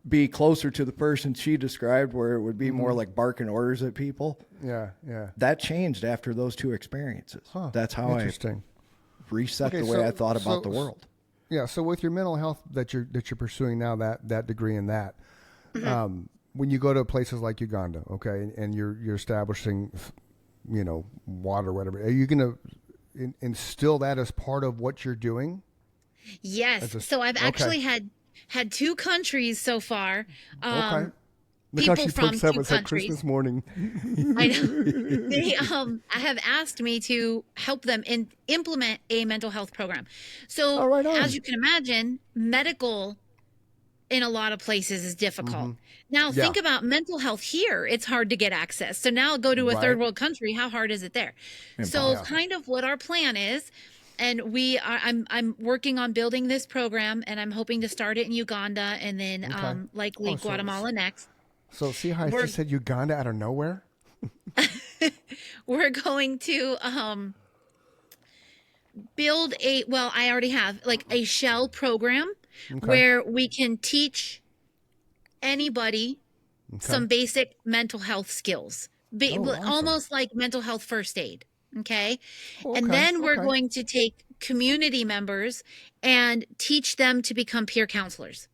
be closer to the person she described, where it would be more like barking orders at people. Yeah. That changed after those two experiences. That's how I reset the way I thought about the world. Yeah. So with your mental health that you're pursuing now, that degree in that, when you go to places like Uganda, okay, and you're establishing, water, whatever, are you going to instill that as part of what you're doing? Yes. So I've actually had 2 countries so far. Okay. Look People how she from perks up. 2 It's like countries. Christmas morning. I know. They have asked me to help them implement a mental health program. So as you can imagine, medical in a lot of places is difficult. Now think about mental health here. It's hard to get access. So now go to a third world country. How hard is it there? So kind of what our plan is, and I'm working on building this program, and I'm hoping to start it in Uganda and then likely Guatemala next. So see how I just said Uganda out of nowhere? We're going to build I already have like a shell program where we can teach anybody some basic mental health skills, almost like mental health first aid. Okay. And then we're going to take community members and teach them to become peer counselors.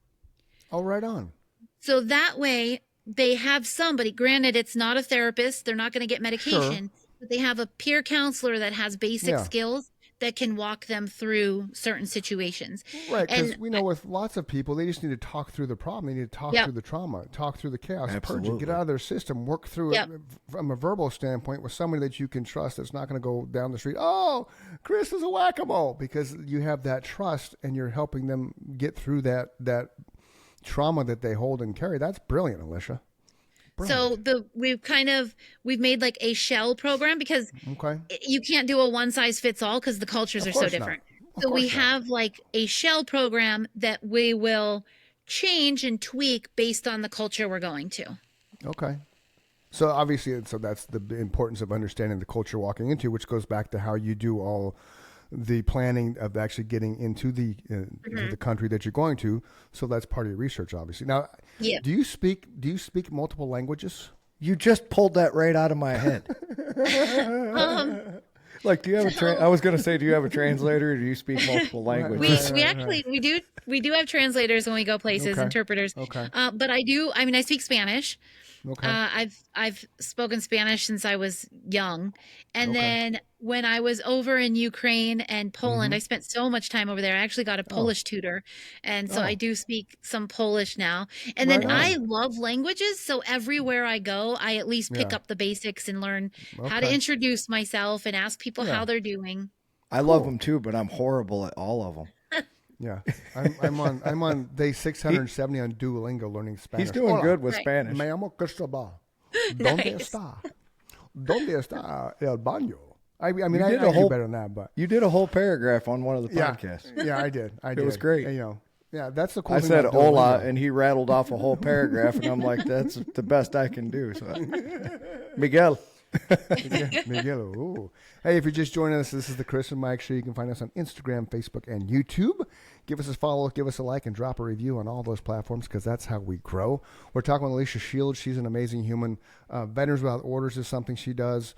Oh, right on. So that way they have somebody, granted, it's not a therapist. They're not going to get medication, but they have a peer counselor that has basic skills that can walk them through certain situations. Right, because we know with lots of people, they just need to talk through the problem. They need to talk through the trauma, talk through the chaos, purge it, get out of their system, work through it from a verbal standpoint with somebody that you can trust that's not going to go down the street, oh, Chris is a whack-a-mole, because you have that trust and you're helping them get through that trauma that they hold and carry. That's brilliant, Alicia. Brilliant. So we've made like a shell program, because you can't do a one size fits all because the cultures are so different. So we have like a shell program that we will change and tweak based on the culture we're going to. Okay. So obviously, that's the importance of understanding the culture walking into, which goes back to how you do all the planning of actually getting into the country that you're going to. So that's part of your research, obviously. Now, do you speak multiple languages? You just pulled that right out of my head. Like, do you have I was going to say, do you have a translator, or do you speak multiple languages? We do have translators when we go places, interpreters. But I speak Spanish. I've spoken Spanish since I was young. And then when I was over in Ukraine and Poland, I spent so much time over there. I actually got a Polish tutor. And so I do speak some Polish now. And then I love languages. So everywhere I go, I at least pick up the basics and learn how to introduce myself and ask people how they're doing. I love them too, but I'm horrible at all of them. Yeah, I'm on day 670 on Duolingo learning Spanish. He's doing good with Spanish. Me llamo Cristobal. ¿Dónde está? ¿Dónde está el baño? I do better than that, but you did a whole paragraph on one of the podcasts. Yeah, I did. It was great. That's the cool I thing. said hola, and he rattled off a whole paragraph, and I'm like, that's the best I can do. So, Miguel. Miguel. Ooh. Hey, if you're just joining us, this is the Chris and Mike Show. You can find us on Instagram, Facebook, and YouTube. Give us a follow, give us a like, and drop a review on all those platforms because that's how we grow. We're talking with Alicia Shields. She's an amazing human. Veterans Without Orders is something she does.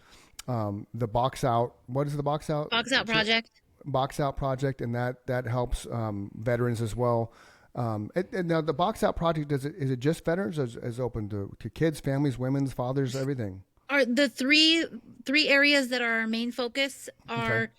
The Box Out. What is the Box Out? Box Out Project. Box Out Project, and that helps veterans as well. And now the Box Out Project, is it just veterans? Or is open to kids, families, women's, fathers, everything? Are the three areas that are our main focus are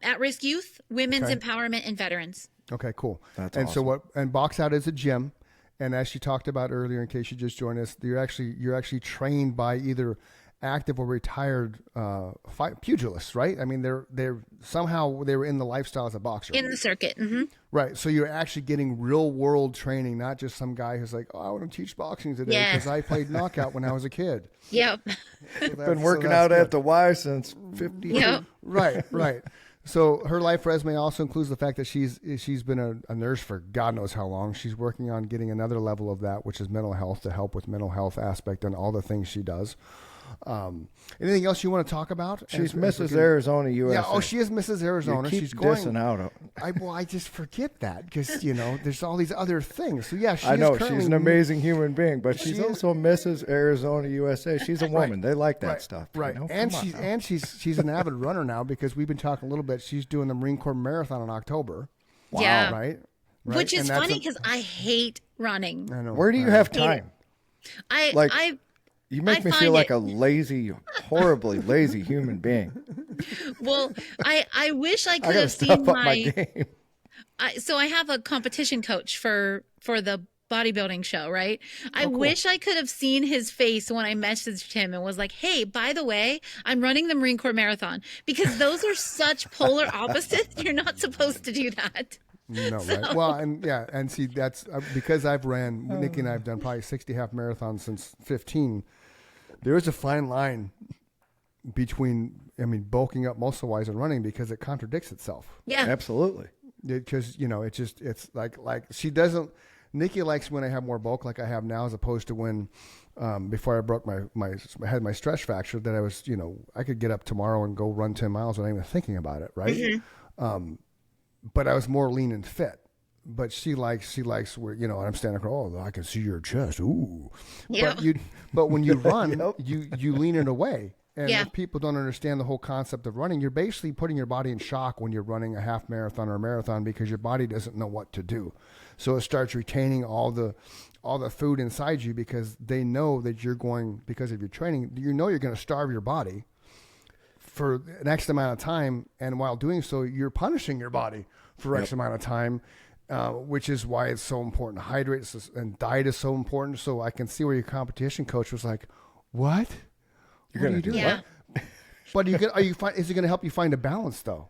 at-risk youth, women's empowerment, and veterans. Okay, cool. That's and awesome. And Box Out is a gym, and as she talked about earlier, in case you just joined us, you're actually trained by either active or retired pugilists, right? I mean, they're somehow they were in the lifestyle as a boxer, in the circuit. Mm-hmm. Right. So you're actually getting real world training, not just some guy who's like, oh, I want to teach boxing today because I played knockout when I was a kid. Yep. Been working out at the Y since 50. Yep. Right. So her life resume also includes the fact that she's been a nurse for God knows how long. She's working on getting another level of that, which is mental health, to help with mental health aspect and all the things she does. Anything else you want to talk about? She's Mrs. Arizona, USA. Yeah. Oh, she is Mrs. Arizona. You keep She's going. dissing out. I just forget that because there's all these other things. So yeah, I know she's an amazing human being, but she's also Mrs. Arizona, USA. She's a woman. They like that stuff, right? And she's an avid runner now because we've been talking a little bit. She's doing the Marine Corps Marathon in October. Wow. Yeah. Right. Which is funny because I hate running. I know. Where do you have time? You make me feel like a lazy, horribly lazy human being. Well, I wish I could have seen my game. So I have a competition coach for the bodybuilding show, right? I wish I could have seen his face when I messaged him and was like, hey, by the way, I'm running the Marine Corps Marathon, because those are such polar opposites. You're not supposed to do that. No, right. Well, and see, that's because I've ran, Nikki and I have done probably 60 half marathons since 15. There is a fine line between, bulking up muscle-wise and running because it contradicts itself. Yeah. Absolutely. Because, it's like she doesn't, Nikki likes when I have more bulk like I have now, as opposed to when, before I broke I had my stress fracture, that I was, I could get up tomorrow and go run 10 miles without even thinking about it. Right. Mm-hmm. But I was more lean and fit. But she likes where, I'm standing across, I can see your chest. Ooh. Yeah. But when you run, you lean it away. And if people don't understand the whole concept of running, you're basically putting your body in shock when you're running a half marathon or a marathon because your body doesn't know what to do. So it starts retaining all the food inside you because they know that you're going, because of your training, you're going to starve your body for an X amount of time. And while doing so, you're punishing your body for X amount of time. Which is why it's so important to hydrate, and diet is so important. So I can see where your competition coach was like, "What? You're going to do that?" But is it going to help you find a balance though?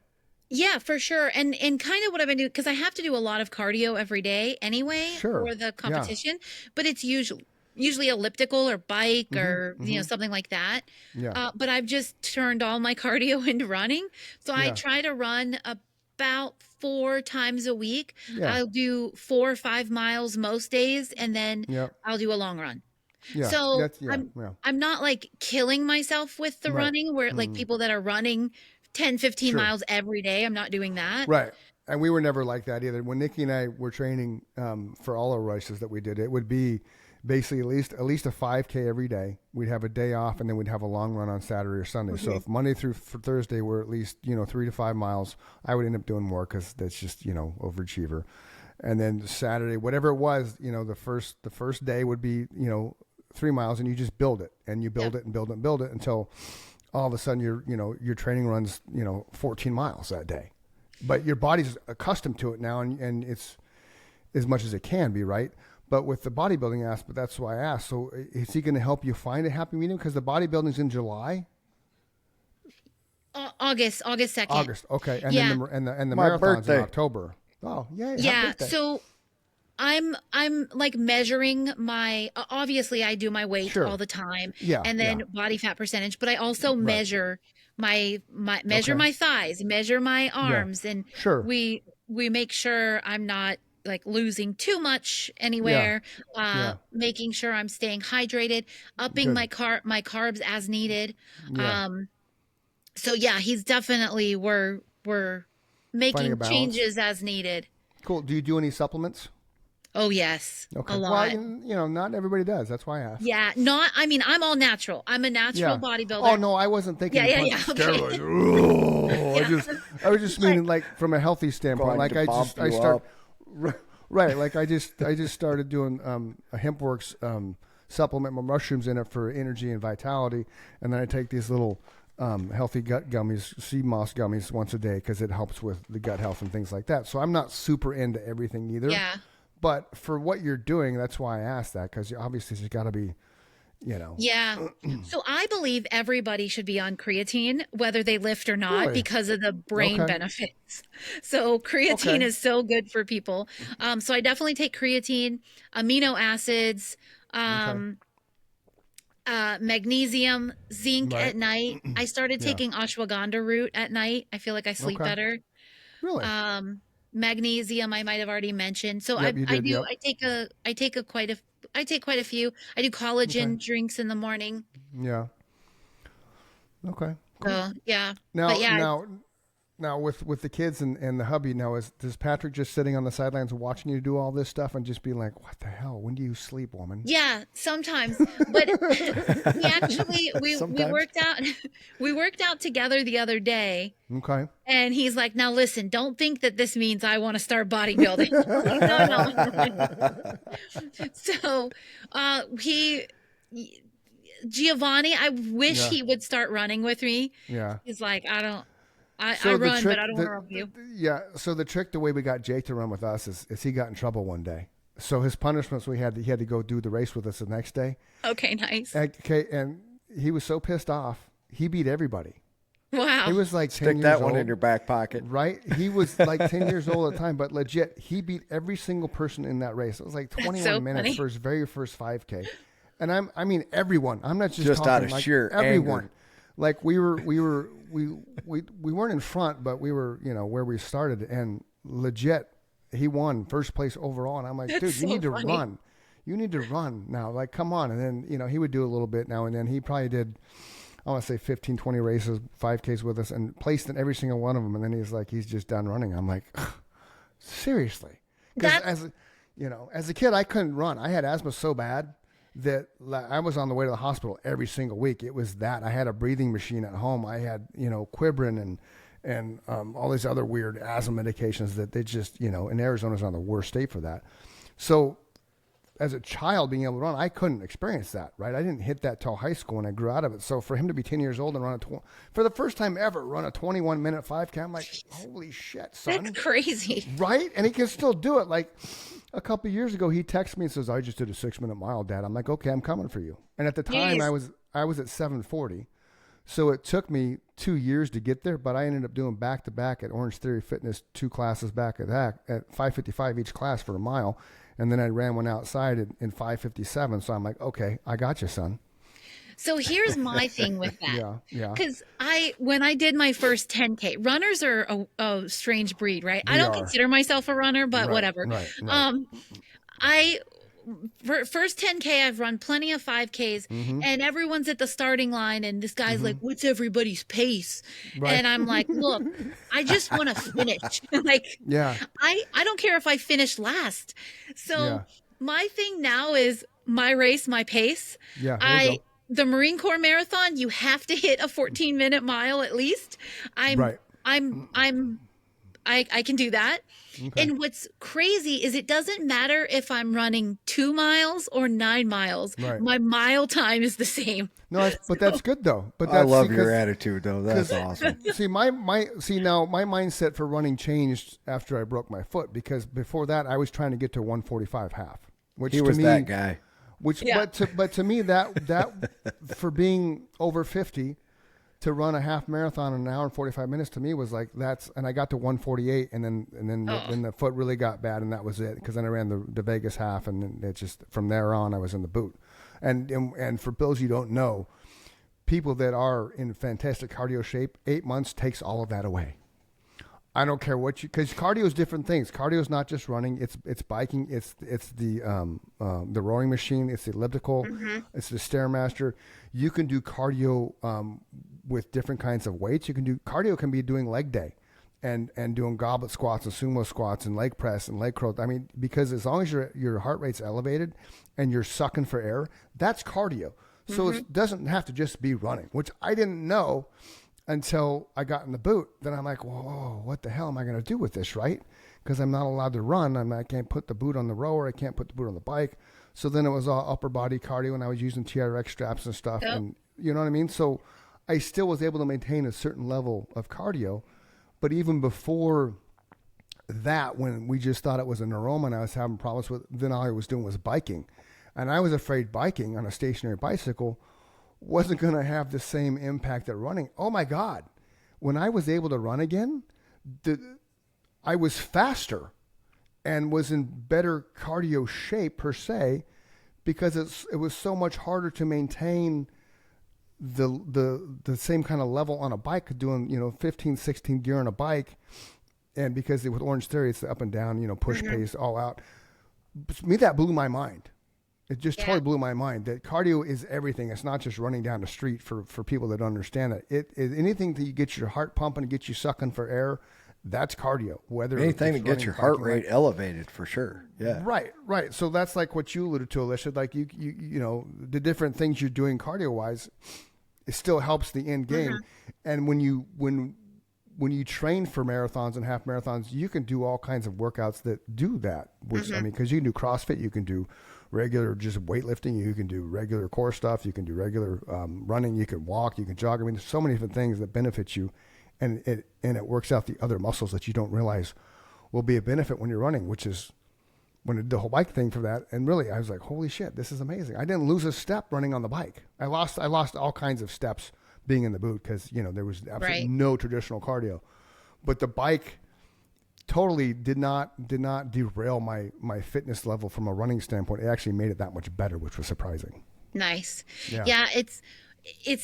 Yeah, for sure. And kind of what I've been doing, because I have to do a lot of cardio every day anyway for the competition, but it's usually elliptical or bike or something like that. Yeah. But I've just turned all my cardio into running. So I try to run about 4 times a week. Yeah. I'll do 4 or 5 miles most days, and then I'll do a long run. Yeah. So I'm not like killing myself with the running where like people that are running 10, 15 miles every day. I'm not doing that. Right. And we were never like that either. When Nikki and I were training for all our races that we did, it would be basically at least a 5K every day. We'd have a day off, and then we'd have a long run on Saturday or Sunday. So if Monday through Thursday were at least 3 to 5 miles, I would end up doing more because that's just overachiever. And then Saturday, whatever it was, the first day would be 3 miles, and you just build it, and you build it and build it and build it until all of a sudden your training runs 14 miles that day. But your body's accustomed to it now, and it's as much as it can be, right? But with the bodybuilding aspect, that's why I asked. So is he going to help you find a happy medium? Because the bodybuilding's in July. August 2nd. August, okay. And then the marathon's in October. Oh, yay. Yeah. So I'm like measuring obviously I do my weight all the time. Yeah. And then body fat percentage, but I also measure my thighs, measure my arms, and we make sure I'm not like losing too much anywhere, making sure I'm staying hydrated, upping my carbs as needed. So he's definitely we're making changes as needed. Cool. Do you do any supplements? Oh yes, Okay. a Well, lot. not everybody does. That's why I asked. Yeah, I mean, I'm all natural. I'm a natural Yeah. Oh bodybuilder. no, I wasn't thinking Yeah, you yeah, punch yeah. Okay. steroids. Oh, Yeah. I was just meaning like from a healthy standpoint. Going Like to bump I you start up. right. Like I just started doing a HempWorks supplement with mushrooms in it for energy and vitality, and then I take these little healthy gut gummies, sea moss gummies, once a day because it helps with the gut health and things like that. So I'm not super into everything either. Yeah. But for what you're doing, that's why I asked that, because obviously there's got to be, Yeah. So I believe everybody should be on creatine, whether they lift or not, Really? because of the brain Okay. benefits. So creatine Okay. is so good for people. So I definitely take creatine, amino acids, Okay. um, magnesium, zinc Right. at night. I started Yeah. taking ashwagandha root at night. I feel like I sleep Okay. better. Really? Magnesium I might have already mentioned. So Yep, you I did. do Yep. I take quite a few. I do Okay. collagen drinks in the morning. Yeah. Okay. Cool. So yeah. Now, But yeah, now with the kids and the hubby, now does Patrick just sitting on the sidelines watching you do all this stuff and just be like, "What the hell? When do you sleep, woman?" yeah, sometimes. But we actually we Sometimes. worked out we worked out together the other day. Okay. And he's like, now listen, don't think that this means I want to start bodybuilding. No. So he Giovanni, I wish Yeah. he would start running with me. Yeah. He's like, I So the run, trick, but I don't want to run with you. yeah. So the trick, the way we got Jake to run with us is he got in trouble one day. So his punishments he had to go do the race with us the next day. Okay, nice. Okay, and he was so pissed off, he beat everybody. Wow. He was like 10 Stick years that one old. in your back pocket. Right? He was like 10 years old at the time, but legit, he beat every single person in that race. It was like 21 so minutes funny. for his very first 5K. And I mean everyone. I'm not just Just talking out of like sheer everyone. anger. Like we weren't in front, but we were, where we started, and legit he won first place overall, and I'm like, That's dude, you so need to funny. run. You need to run now. Like, come on. And then, he would do a little bit now and then. He probably did, I want to say 15, 20 races, 5Ks with us, and placed in every single one of them. And then he's like, he's just done running. I'm like, seriously? Because as a kid, I couldn't run. I had asthma so bad that I was on the way to the hospital every single week. It was that. I had a breathing machine at home. I had, Quibrin and all these other weird asthma medications that they just, and Arizona's on the worst state for that. So as a child being able to run, I couldn't experience that, right? I didn't hit that till high school when I grew out of it. So for him to be 10 years old and for the first time ever, run a 21-minute 5K, I'm like, holy shit, son. That's crazy. Right? And he can still do it. Like a couple of years ago, he texted me and says, I just did a 6-minute mile, Dad. I'm like, okay, I'm coming for you. And at the time Jeez. I was at 740. So it took me 2 years to get there, but I ended up doing back-to-back at Orange Theory Fitness, 2 classes back at that at 5:55 each class for a mile. And then I ran one outside in 5:57. So I'm like, okay, I got you, son. So here's my thing with that. Yeah. Because when I did my first 10K, runners are a strange breed, right? I We don't are. consider myself a runner, but Right, whatever. right. For first 10K, I've run plenty of 5Ks, and everyone's at the starting line, and this guy's like, "What's everybody's pace?" Right. And I'm like, "Look, I just want to finish. Like, Yeah. I don't care if I finish last." So Yeah. my thing now is my race, my pace. Yeah, there you go. The Marine Corps Marathon, you have to hit a 14-minute mile at least. Right. I can do that. Okay. And what's crazy is it doesn't matter if I'm running 2 miles or 9 miles. Right. My mile time is the same. No, but that's good though. But I that's love because- your attitude, though. That's awesome. See, now my mindset for running changed after I broke my foot, because before that I was trying to get to 145 half, which He to was me, that guy. Which, Yeah. but to me that for being over 50 to run a half marathon in an hour and 45 minutes to me was like and I got to 148 and then the foot really got bad, and that was it, because then I ran the Vegas half, and then it just from there on I was in the boot. And for those you don't know, people that are in fantastic cardio shape, 8 months takes all of that away. I don't care because cardio is different things. Cardio is not just running; it's biking. It's the rowing machine. It's the elliptical. It's the stairmaster. You can do cardio with different kinds of weights. Cardio can be doing leg day. and doing goblet squats and sumo squats and leg press and leg curl. I mean, because as long as your heart rate's elevated and you're sucking for air, that's cardio. So it doesn't have to just be running, which I didn't know until I got in the boot. Then I'm like, whoa, what the hell am I going to do with this, right? Because I'm not allowed to run. I can't put the boot on the rower. I can't put the boot on the bike. So then it was all upper body cardio, and I was using TRX straps and stuff. Yep. And you know what I mean? So I still was able to maintain a certain level of cardio. But even before that, when we just thought it was a neuroma and I was having problems with, then all I was doing was biking. And I was afraid biking on a stationary bicycle wasn't going to have the same impact that running. Oh my God. When I was able to run again, I was faster and was in better cardio shape per se, because it was so much harder to maintain the same kind of level on a bike, doing 15, 16 gear on a bike. And because with Orange Theory, it's the up and down, push pace all out. But to me, that blew my mind. It just totally blew my mind that cardio is everything. It's not just running down the street for people that don't understand it. It is anything that you get your heart pumping and get you sucking for air. That's cardio. Whether anything it's that gets your heart rate elevated, for sure. Yeah. Right. So that's like what you alluded to, Alicia. Like you the different things you're doing cardio wise, it still helps the end game. And when you train for marathons and half marathons, you can do all kinds of workouts that do that. Which I mean, because you can do CrossFit, you can do regular just weightlifting, you can do regular core stuff, you can do regular running, you can walk, you can jog. I mean, there's so many different things that benefit you, and it works out the other muscles that you don't realize will be a benefit when you're running, which is when I did the whole bike thing for that. And really, I was like, holy shit, this is amazing. I didn't lose a step running on the bike. I lost all kinds of steps being in the boot because there was absolutely no traditional cardio, but the bike totally did not derail my fitness level from a running standpoint. It actually made it that much better, which was surprising. Nice. Yeah, it's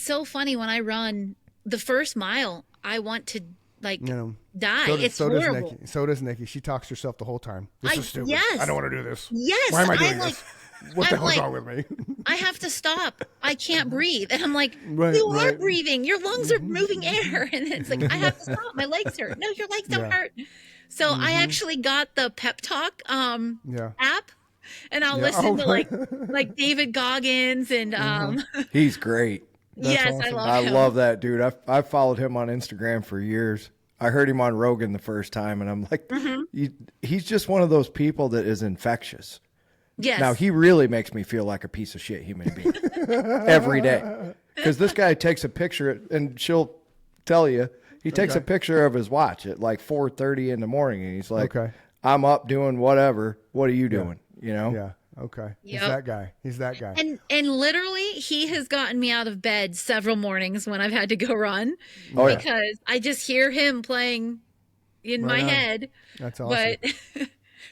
so funny when I run the first mile, I want to die. It's horrible. So does Nikki. She talks to herself the whole time. This is stupid. Yes. I don't want to do this. Yes. Why am I doing this? What the hell's wrong with me? I have to stop. I can't breathe. And I'm like, you are breathing. Your lungs are moving air. And it's like, I have to stop. My legs hurt. No, your legs don't hurt. So I actually got the Pep Talk app, and I'll listen to like David Goggins and he's great. Yes, awesome. I love that dude. I followed him on Instagram for years. I heard him on Rogan the first time, and I'm like, he's just one of those people that is infectious. Yes. Now, he really makes me feel like a piece of shit human being every day. Because this guy takes a picture, and she'll tell you, he takes a picture of his watch at like 4:30 in the morning, and he's like, I'm up doing whatever. What are you doing? Yeah. Okay. Yep. He's that guy. And literally, he has gotten me out of bed several mornings when I've had to go run because I just hear him playing in my head. That's awesome.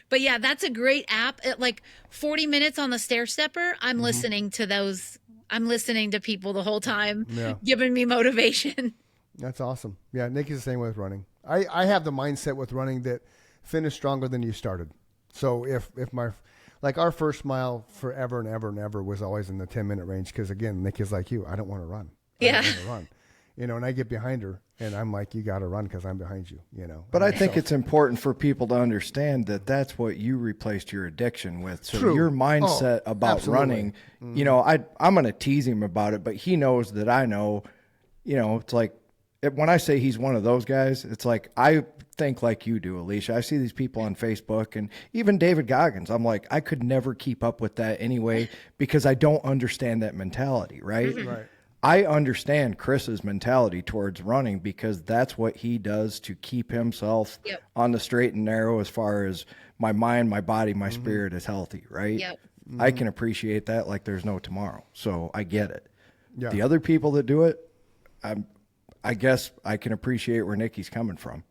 But yeah, that's a great app. At like 40 minutes on the stair stepper, I'm listening to those. I'm listening to people the whole time, giving me motivation. That's awesome. Yeah, Nikki's the same way with running. I have the mindset with running that finish stronger than you started. So if our first mile forever and ever and ever was always in the 10-minute range, because again, Nikki's like you, I don't want to run. I don't want to run. And I get behind her and I'm like, you got to run because I'm behind you, But I think it's important for people to understand that that's what you replaced your addiction with. So your mindset about running, I'm going to tease him about it, but he knows that I know, it's like, when I say he's one of those guys, it's like, I think like you do, Alicia. I see these people on Facebook and even David Goggins. I'm like, I could never keep up with that anyway, because I don't understand that mentality, right? Right. I understand Chris's mentality towards running because that's what he does to keep himself on the straight and narrow as far as my mind, my body, my spirit is healthy, right? Yep. I can appreciate that like there's no tomorrow. So I get it. Yeah. The other people that do it, I guess I can appreciate where Nikki's coming from.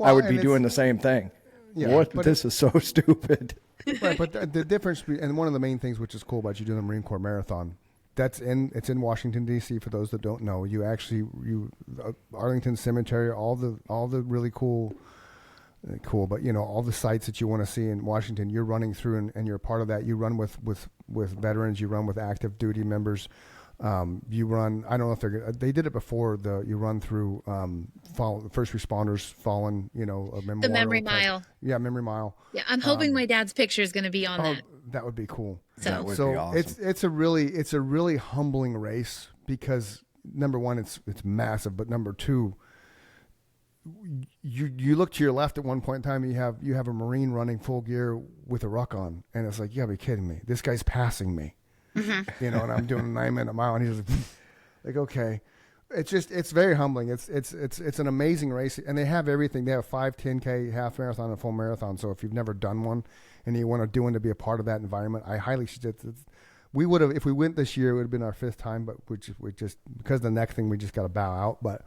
I would be doing the same thing. Yeah, this is so stupid. Right, but the difference, and one of the main things which is cool about you doing the Marine Corps Marathon, it's in Washington D.C. for those that don't know. You actually Arlington Cemetery, all the really cool, but all the sites that you want to see in Washington, you're running through and you're a part of that. You run with veterans, you run with active duty members. You run. I don't know if they did it before. You run through first responders fallen. A memorial. The Memory type. Mile. Yeah, Memory Mile. Yeah, I'm hoping my dad's picture is going to be on that. That would be cool. That would be awesome. it's a really humbling race because number one, it's massive, but number two, you look to your left at one point in time, and you have a Marine running full gear with a ruck on, and it's like, you gotta be kidding me. This guy's passing me. Mm-hmm. And I'm doing a 9-minute mile, and he's like, okay. It's very humbling. It's an amazing race, and they have everything. They have 5, 10K, half marathon, and full marathon. So if you've never done one and you want to do one to be a part of that environment, I highly suggest it. We would have, if we went this year, it would have been our 5th time, but we just because of the neck thing, we just got to bow out. But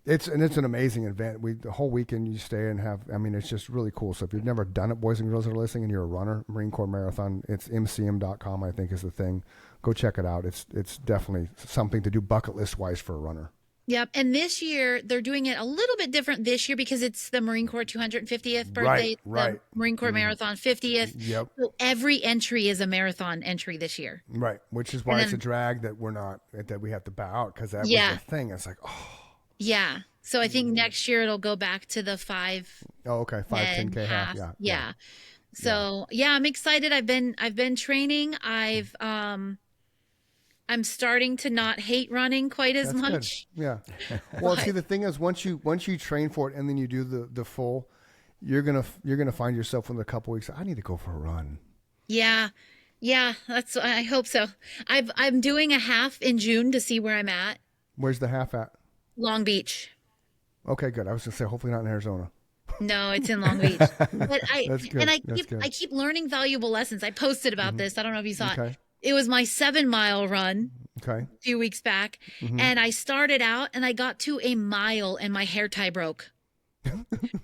it's an amazing event. The whole weekend you stay and have. I mean, it's just really cool. So if you've never done it, boys and girls that are listening, and you're a runner, Marine Corps Marathon, it's mcm.com. I think is the thing. Go check it out. It's definitely something to do bucket list wise for a runner. Yep. And this year they're doing it a little bit different this year because it's the Marine Corps 250th birthday, right. The Marine Corps Marathon 50th. Yep. So every entry is a marathon entry this year. Right. Which is why it's a drag that we have to bow out because that was the thing. It's like, oh. Yeah. So I think next year it'll go back to the 5. Oh, okay. 5, 10K half. Yeah. So I'm excited. I've been training. I'm starting to not hate running quite as much. Good. Yeah. Well, see, the thing is, once you train for it and then you do the full, you're gonna find yourself in a couple weeks. I need to go for a run. Yeah. I hope so. I'm doing a half in June to see where I'm at. Where's the half at? Long Beach. Okay, good. I was gonna say hopefully not in Arizona. No, it's in Long Beach. But That's good. I keep learning valuable lessons. I posted about this. I don't know if you saw Okay. it. It was my 7-mile run Okay. a few weeks back. And I started out and I got to a mile and my hair tie broke.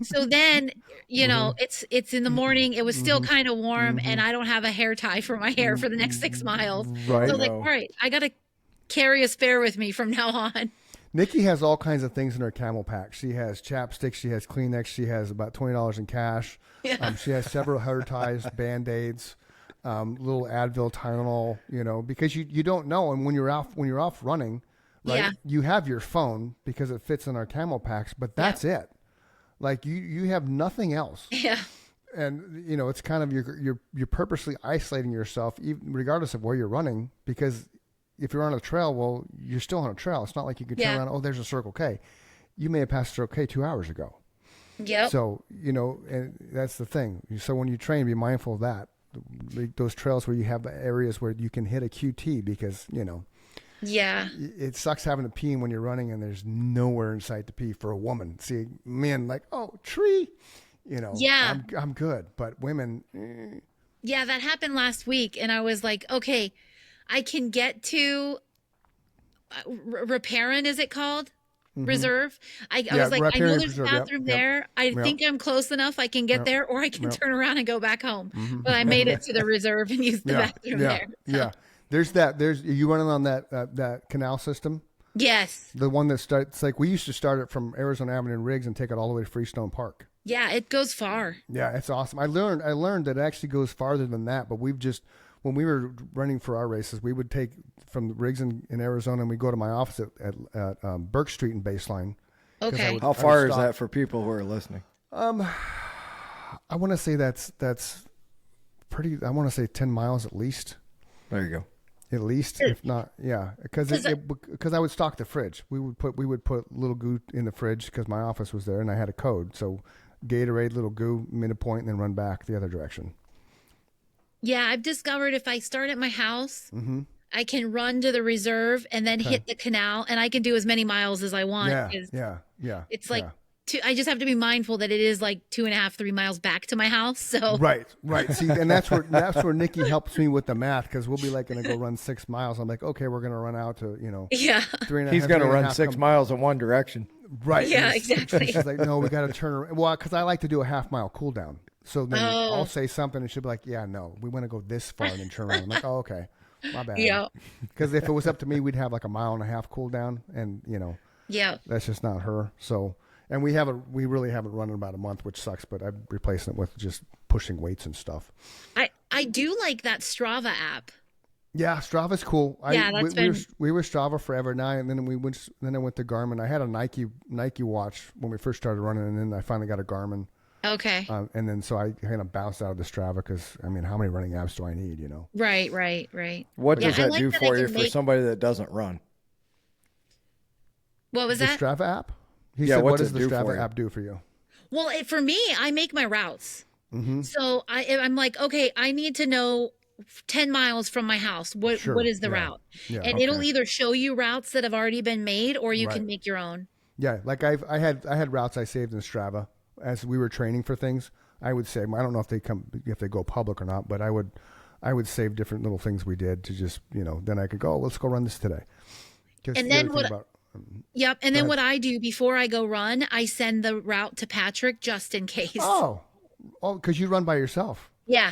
So then, it's in the morning. It was still kind of warm and I don't have a hair tie for my hair for the next 6 miles. Right. So like, all right, I got to carry a spare with me from now on. Nikki has all kinds of things in her camel pack. She has chapsticks. She has Kleenex. She has about $20 in cash. Yeah. She has several hair ties, Band-Aids, little Advil, Tylenol, because you don't know. And when you're off running, right, you have your phone because it fits in our camel packs, but that's it. Like you have nothing else. Yeah. And, it's kind of, you're purposely isolating yourself, even regardless of where you're running, because if you're on a trail, well, you're still on a trail. It's not like you can turn around, oh, there's a Circle K. You may have passed Circle K 2 hours ago. Yep. So, and that's the thing. So when you train, be mindful of that. Those trails where you have areas where you can hit a QT because, Yeah. it sucks having to pee when you're running and there's nowhere in sight to pee for a woman. See, men like, oh, tree, Yeah. I'm good. But women. Yeah, that happened last week. And I was like, okay, I can get to Riparian, is it called? Reserve. I was like, I know there's a bathroom there. I think I'm close enough. I can get there, or I can turn around and go back home. But I made it to the reserve and used the bathroom there. So. Yeah. There's you running on that canal system? Yes. The one that starts, like we used to start it from Arizona Avenue and Riggs and take it all the way to Freestone Park. Yeah, it goes far. Yeah, it's awesome. I learned that it actually goes farther than that, but when we were running for our races, we would take from Riggs in Arizona and we go to my office at Burke Street in Baseline. Okay. How far is that for people who are listening? I want to say that's pretty. I want to say 10 miles at least. There you go. At least, if not, yeah, because I would stock the fridge. We would put little goo in the fridge because my office was there and I had a code. So Gatorade, little goo, minute point, and then run back the other direction. Yeah, I've discovered if I start at my house, I can run to the reserve and then hit the canal, and I can do as many miles as I want. Yeah. It's like I just have to be mindful that it is like 2.5, 3 miles back to my house. So right. See, and that's where Nikki helps me with the math because we'll be like going to go run 6 miles. I'm like, okay, we're going to run out to 3.5. He's going to run 6 miles in one direction. Right. Yeah, exactly. She's like, no, we got to turn around. Well, because I like to do a half-mile cool down. So then I'll say something and she'll be like, yeah, no, we want to go this far and then turn around. I'm like, oh, okay. My bad. Yeah. Because if it was up to me, we'd have like a mile and a half cool down and, that's just not her. So, and we really haven't run in about a month, which sucks, but I'm replacing it with just pushing weights and stuff. I do like that Strava app. Yeah, Strava's cool. Yeah, that's been We were Strava forever now, and then I went to Garmin. I had a Nike watch when we first started running, and then I finally got a Garmin. okay. And then so I kind of bounced out of the Strava because I mean, how many running apps do I need? You know. Right, right, right. What Yeah, does I that like do that I for you can for make. somebody that doesn't run? What was The that? Strava app. He Yeah, said, "What what's does it the do for Strava you? app do for you?" Well, for me, I make my routes. Mm-hmm. So I'm like, okay, I need to know 10 miles from my house. What Sure. is the Yeah. route? Yeah. And it'll Okay. either show you routes that have already been made or you Right. can make your own. Yeah. Like I had routes I saved in Strava as we were training for things. I would say I don't know if they go public or not, but I would save different little things we did to just then I could go, let's go run this today. Because And the then other thing about yep, and go then ahead. what I do before I go run, I send the route to Patrick just in case. Oh, because you run by yourself. Yeah.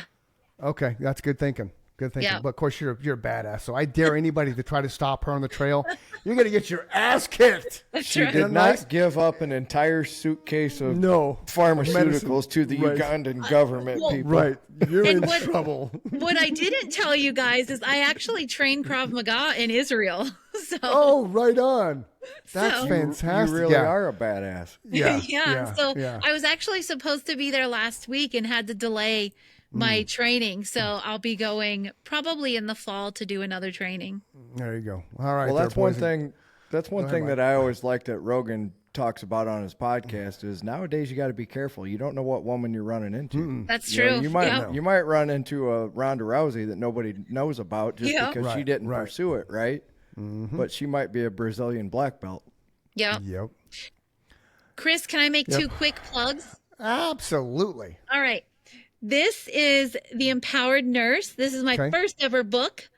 Okay, that's good thinking. Good thinking. Yeah. But of course, you're a badass. So I dare anybody to try to stop her on the trail. You're gonna get your ass kicked. She right. did not give up an entire suitcase of No pharmaceuticals to the Right. Ugandan government well, people. Right, you're And in what- trouble. What I didn't tell you guys is I actually trained Krav Maga in Israel. So Oh, right on. That's So- fantastic. You really yeah. are a badass. Yeah, yeah. So yeah. I was actually supposed to be there last week and had to delay my training. So I'll be going probably in the fall to do another training. There you go. All right. Well, there, that's one boys. thing. That's one ahead, thing Mike. that I always like that Rogan talks about on his podcast is nowadays you got to be careful. You don't know what woman you're running into. That's You know, true. you might Yeah. you might run into a Ronda Rousey that nobody knows about just Yeah. because she Right, didn't right. pursue it, right? But she might be a Brazilian black belt. Yeah. Yep. Chris, can I make two quick plugs? Absolutely. All right. This is The Empowered Nurse. This is my Okay. first ever book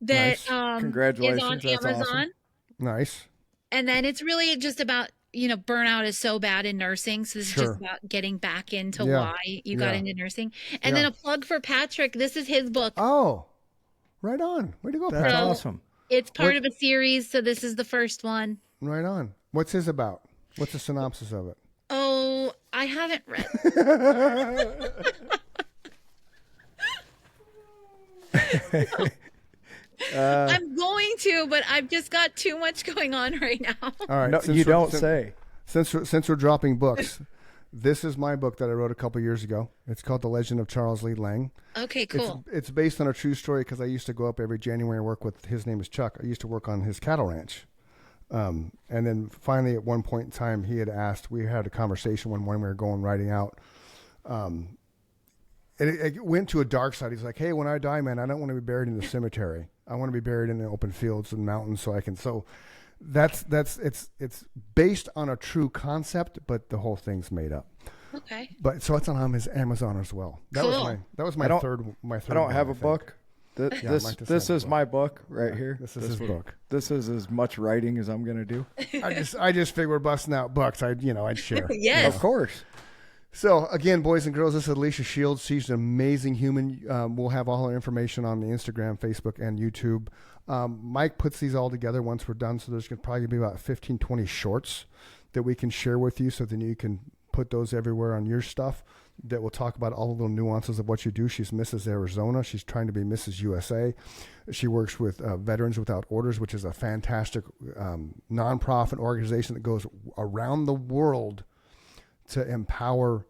that Nice. is Congratulations, on that's Amazon. awesome. Nice. And then it's really just about, burnout is so bad in nursing. So this is Sure. just about getting back into Yeah. why you got Yeah. into nursing. And then a plug for Patrick. This is his book. Oh, right on. Way to go, That's Pat. awesome. It's part of a series. So this is the first one. Right on. What's his about? What's the synopsis of it? Oh, I haven't read. I'm going to, but I've just got too much going on right now. All right. No, since you we're- don't since- say. Since we're dropping books, this is my book that I wrote a couple years ago. It's called The Legend of Charles Lee Lang. Okay, cool. It's based on a true story because I used to go up every January and work with, his name is Chuck. I used to work on his cattle ranch. And then finally at one point in time, he had asked, we had a conversation one morning we were going riding out. And it went to a dark side. He's like, hey, when I die, man, I don't want to be buried in the cemetery. I want to be buried in the open fields and mountains so I can, it's based on a true concept, but the whole thing's made up. Okay. But so it's on his Amazon as well. That Cool. was my third I don't have a book. Mike does This have a is book. my book right here. This is his book. This is as much writing as I'm going to do. I just figured we're busting out books. I'd share. Yes. Of course. So again, boys and girls, this is Alicia Shields. She's an amazing human. We'll have all her information on the Instagram, Facebook, and YouTube. Mike puts these all together once we're done. So there's going to probably be about 15, 20 shorts that we can share with you so then you can put those everywhere on your stuff that will talk about all the little nuances of what you do. She's Mrs. Arizona. She's trying to be Mrs. USA. She works with Veterans Without Orders, which is a fantastic nonprofit organization that goes around the world to empower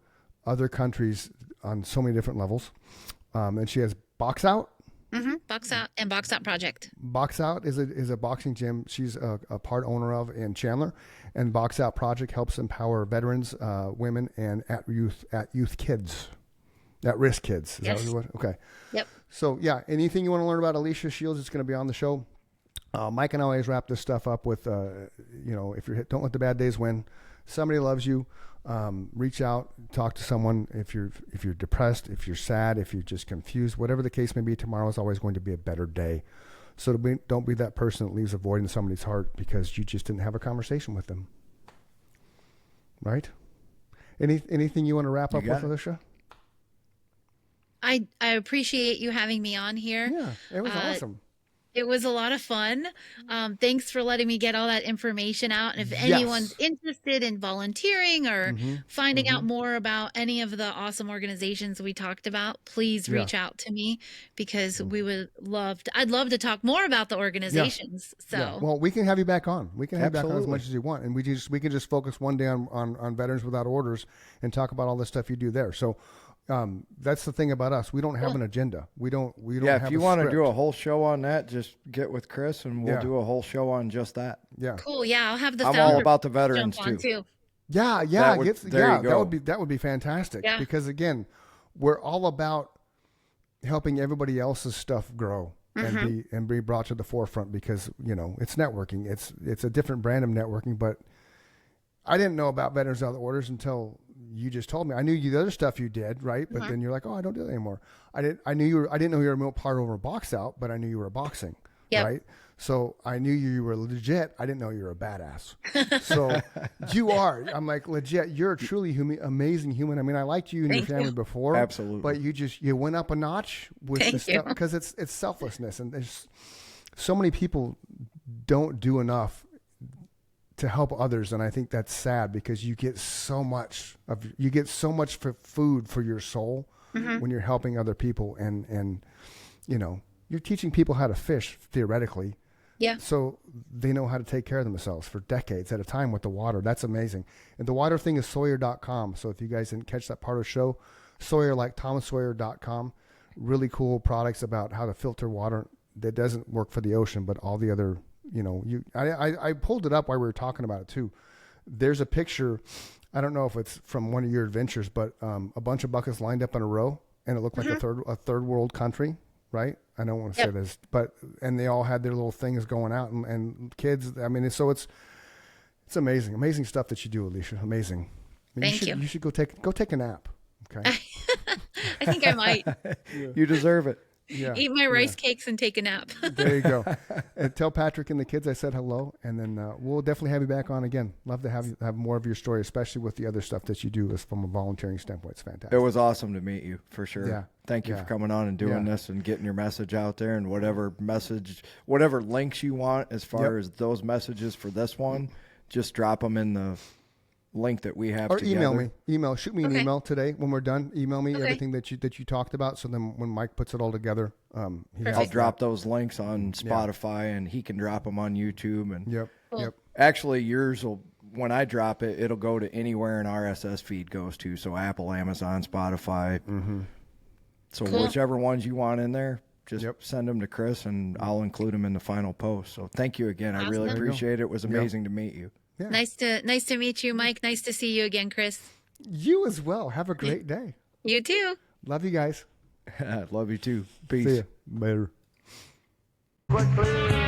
other countries on so many different levels. And she has Box Out. Box Out and Box Out Project. Box Out is a boxing gym she's a part owner of in Chandler, and Box Out Project helps empower veterans, women, and at risk kids. Is Yes. that what you want? Okay. Yep. So yeah, anything you want to learn about Alicia Shields, it's going to be on the show. Mike and I always wrap this stuff up with, if don't let the bad days win. Somebody loves you. Reach out, talk to someone. If you're depressed, if you're sad, if you're just confused, whatever the case may be, tomorrow is always going to be a better day. So don't be that person that leaves a void in somebody's heart because you just didn't have a conversation with them. Right? Anything you want to wrap up with, Alicia? I appreciate you having me on here. Yeah, it was awesome. It was a lot of fun. Thanks for letting me get all that information out. And if anyone's Yes. interested in volunteering or Mm-hmm. finding Mm-hmm. out more about any of the awesome organizations we talked about, please Yeah. reach out to me because I'd love to talk more about the Yeah. organizations. Yeah. So Well, we can have you back on. We can have you back on as Absolutely. much as you want, and we can just focus one day on Veterans Without Orders and talk about all the stuff you do there. So that's the thing about us. We don't have an agenda. We don't Yeah, have if you a want to do script. a whole show on that, just get with Chris and we'll Yeah. do a whole show on just that. Yeah. cool. Yeah, I'll have the I'm all founder about the jump veterans on too. too. Yeah, That would- there you go. that would be fantastic. Yeah. Because again, we're all about helping everybody else's stuff grow and be brought to the forefront because it's networking. It's a different brand of networking, but I didn't know about Veterans Without Orders until you just told me. I knew the other stuff you did, right? But then you're like, oh, I don't do that anymore. I didn't know you were a remote part over a box out, but I knew you were boxing, Yep. right? So I knew you were legit. I didn't know you were a badass. So you are. I'm like, legit. You're a truly amazing human. I mean, I liked you and Thank your family you. before. Absolutely. But you went up a notch with Thank the stuff you. because it's selflessness, and there's so many people don't do enough to help others, and I think that's sad because you get so much for food for your soul when you're helping other people, and you're teaching people how to fish theoretically. Yeah. So they know how to take care of themselves for decades at a time with the water. That's amazing. And the water thing is Sawyer.com. So if you guys didn't catch that part of the show, Sawyer, like ThomasSawyer.com, really cool products about how to filter water that doesn't work for the ocean, but all the other, I pulled it up while we were talking about it too. There's a picture. I don't know if it's from one of your adventures, but a bunch of buckets lined up in a row, and it looked like a third world country. Right? I don't want to say this, and they all had their little things going out, and kids. I mean, so it's amazing stuff that you do, Alicia. Amazing. Thank you. You should go take a nap. Okay. I think I might You deserve it. Yeah. eat my rice cakes and take a nap. There you go. And tell Patrick and the kids I said hello, and then we'll definitely have you back on again. Love to have more of your story, especially with the other stuff that you do as from a volunteering standpoint. It's fantastic. It was awesome to meet you for sure. Yeah. Thank you Yeah. for coming on and doing Yeah. this and getting your message out there and whatever links you want as far as those messages for this one, just drop them in the link that we have Or together. shoot me an Okay. email today when we're done. Email me Okay. everything that you talked about. So then when Mike puts it all together, he has I'll that. drop those links on Spotify and he can drop them on YouTube. And Yep. Cool. Yep. actually yours will, when I drop it, it'll go to anywhere an RSS feed goes to. So Apple, Amazon, Spotify. So Cool. whichever ones you want in there, just send them to Chris and I'll include them in the final post. So thank you again. I really Awesome. appreciate it. It was amazing to meet you. Yeah. Nice to meet you, Mike. Nice to see you again, Chris. You as well. Have a great day. You too. Love you guys. Love you too. Peace. See you later. Quickly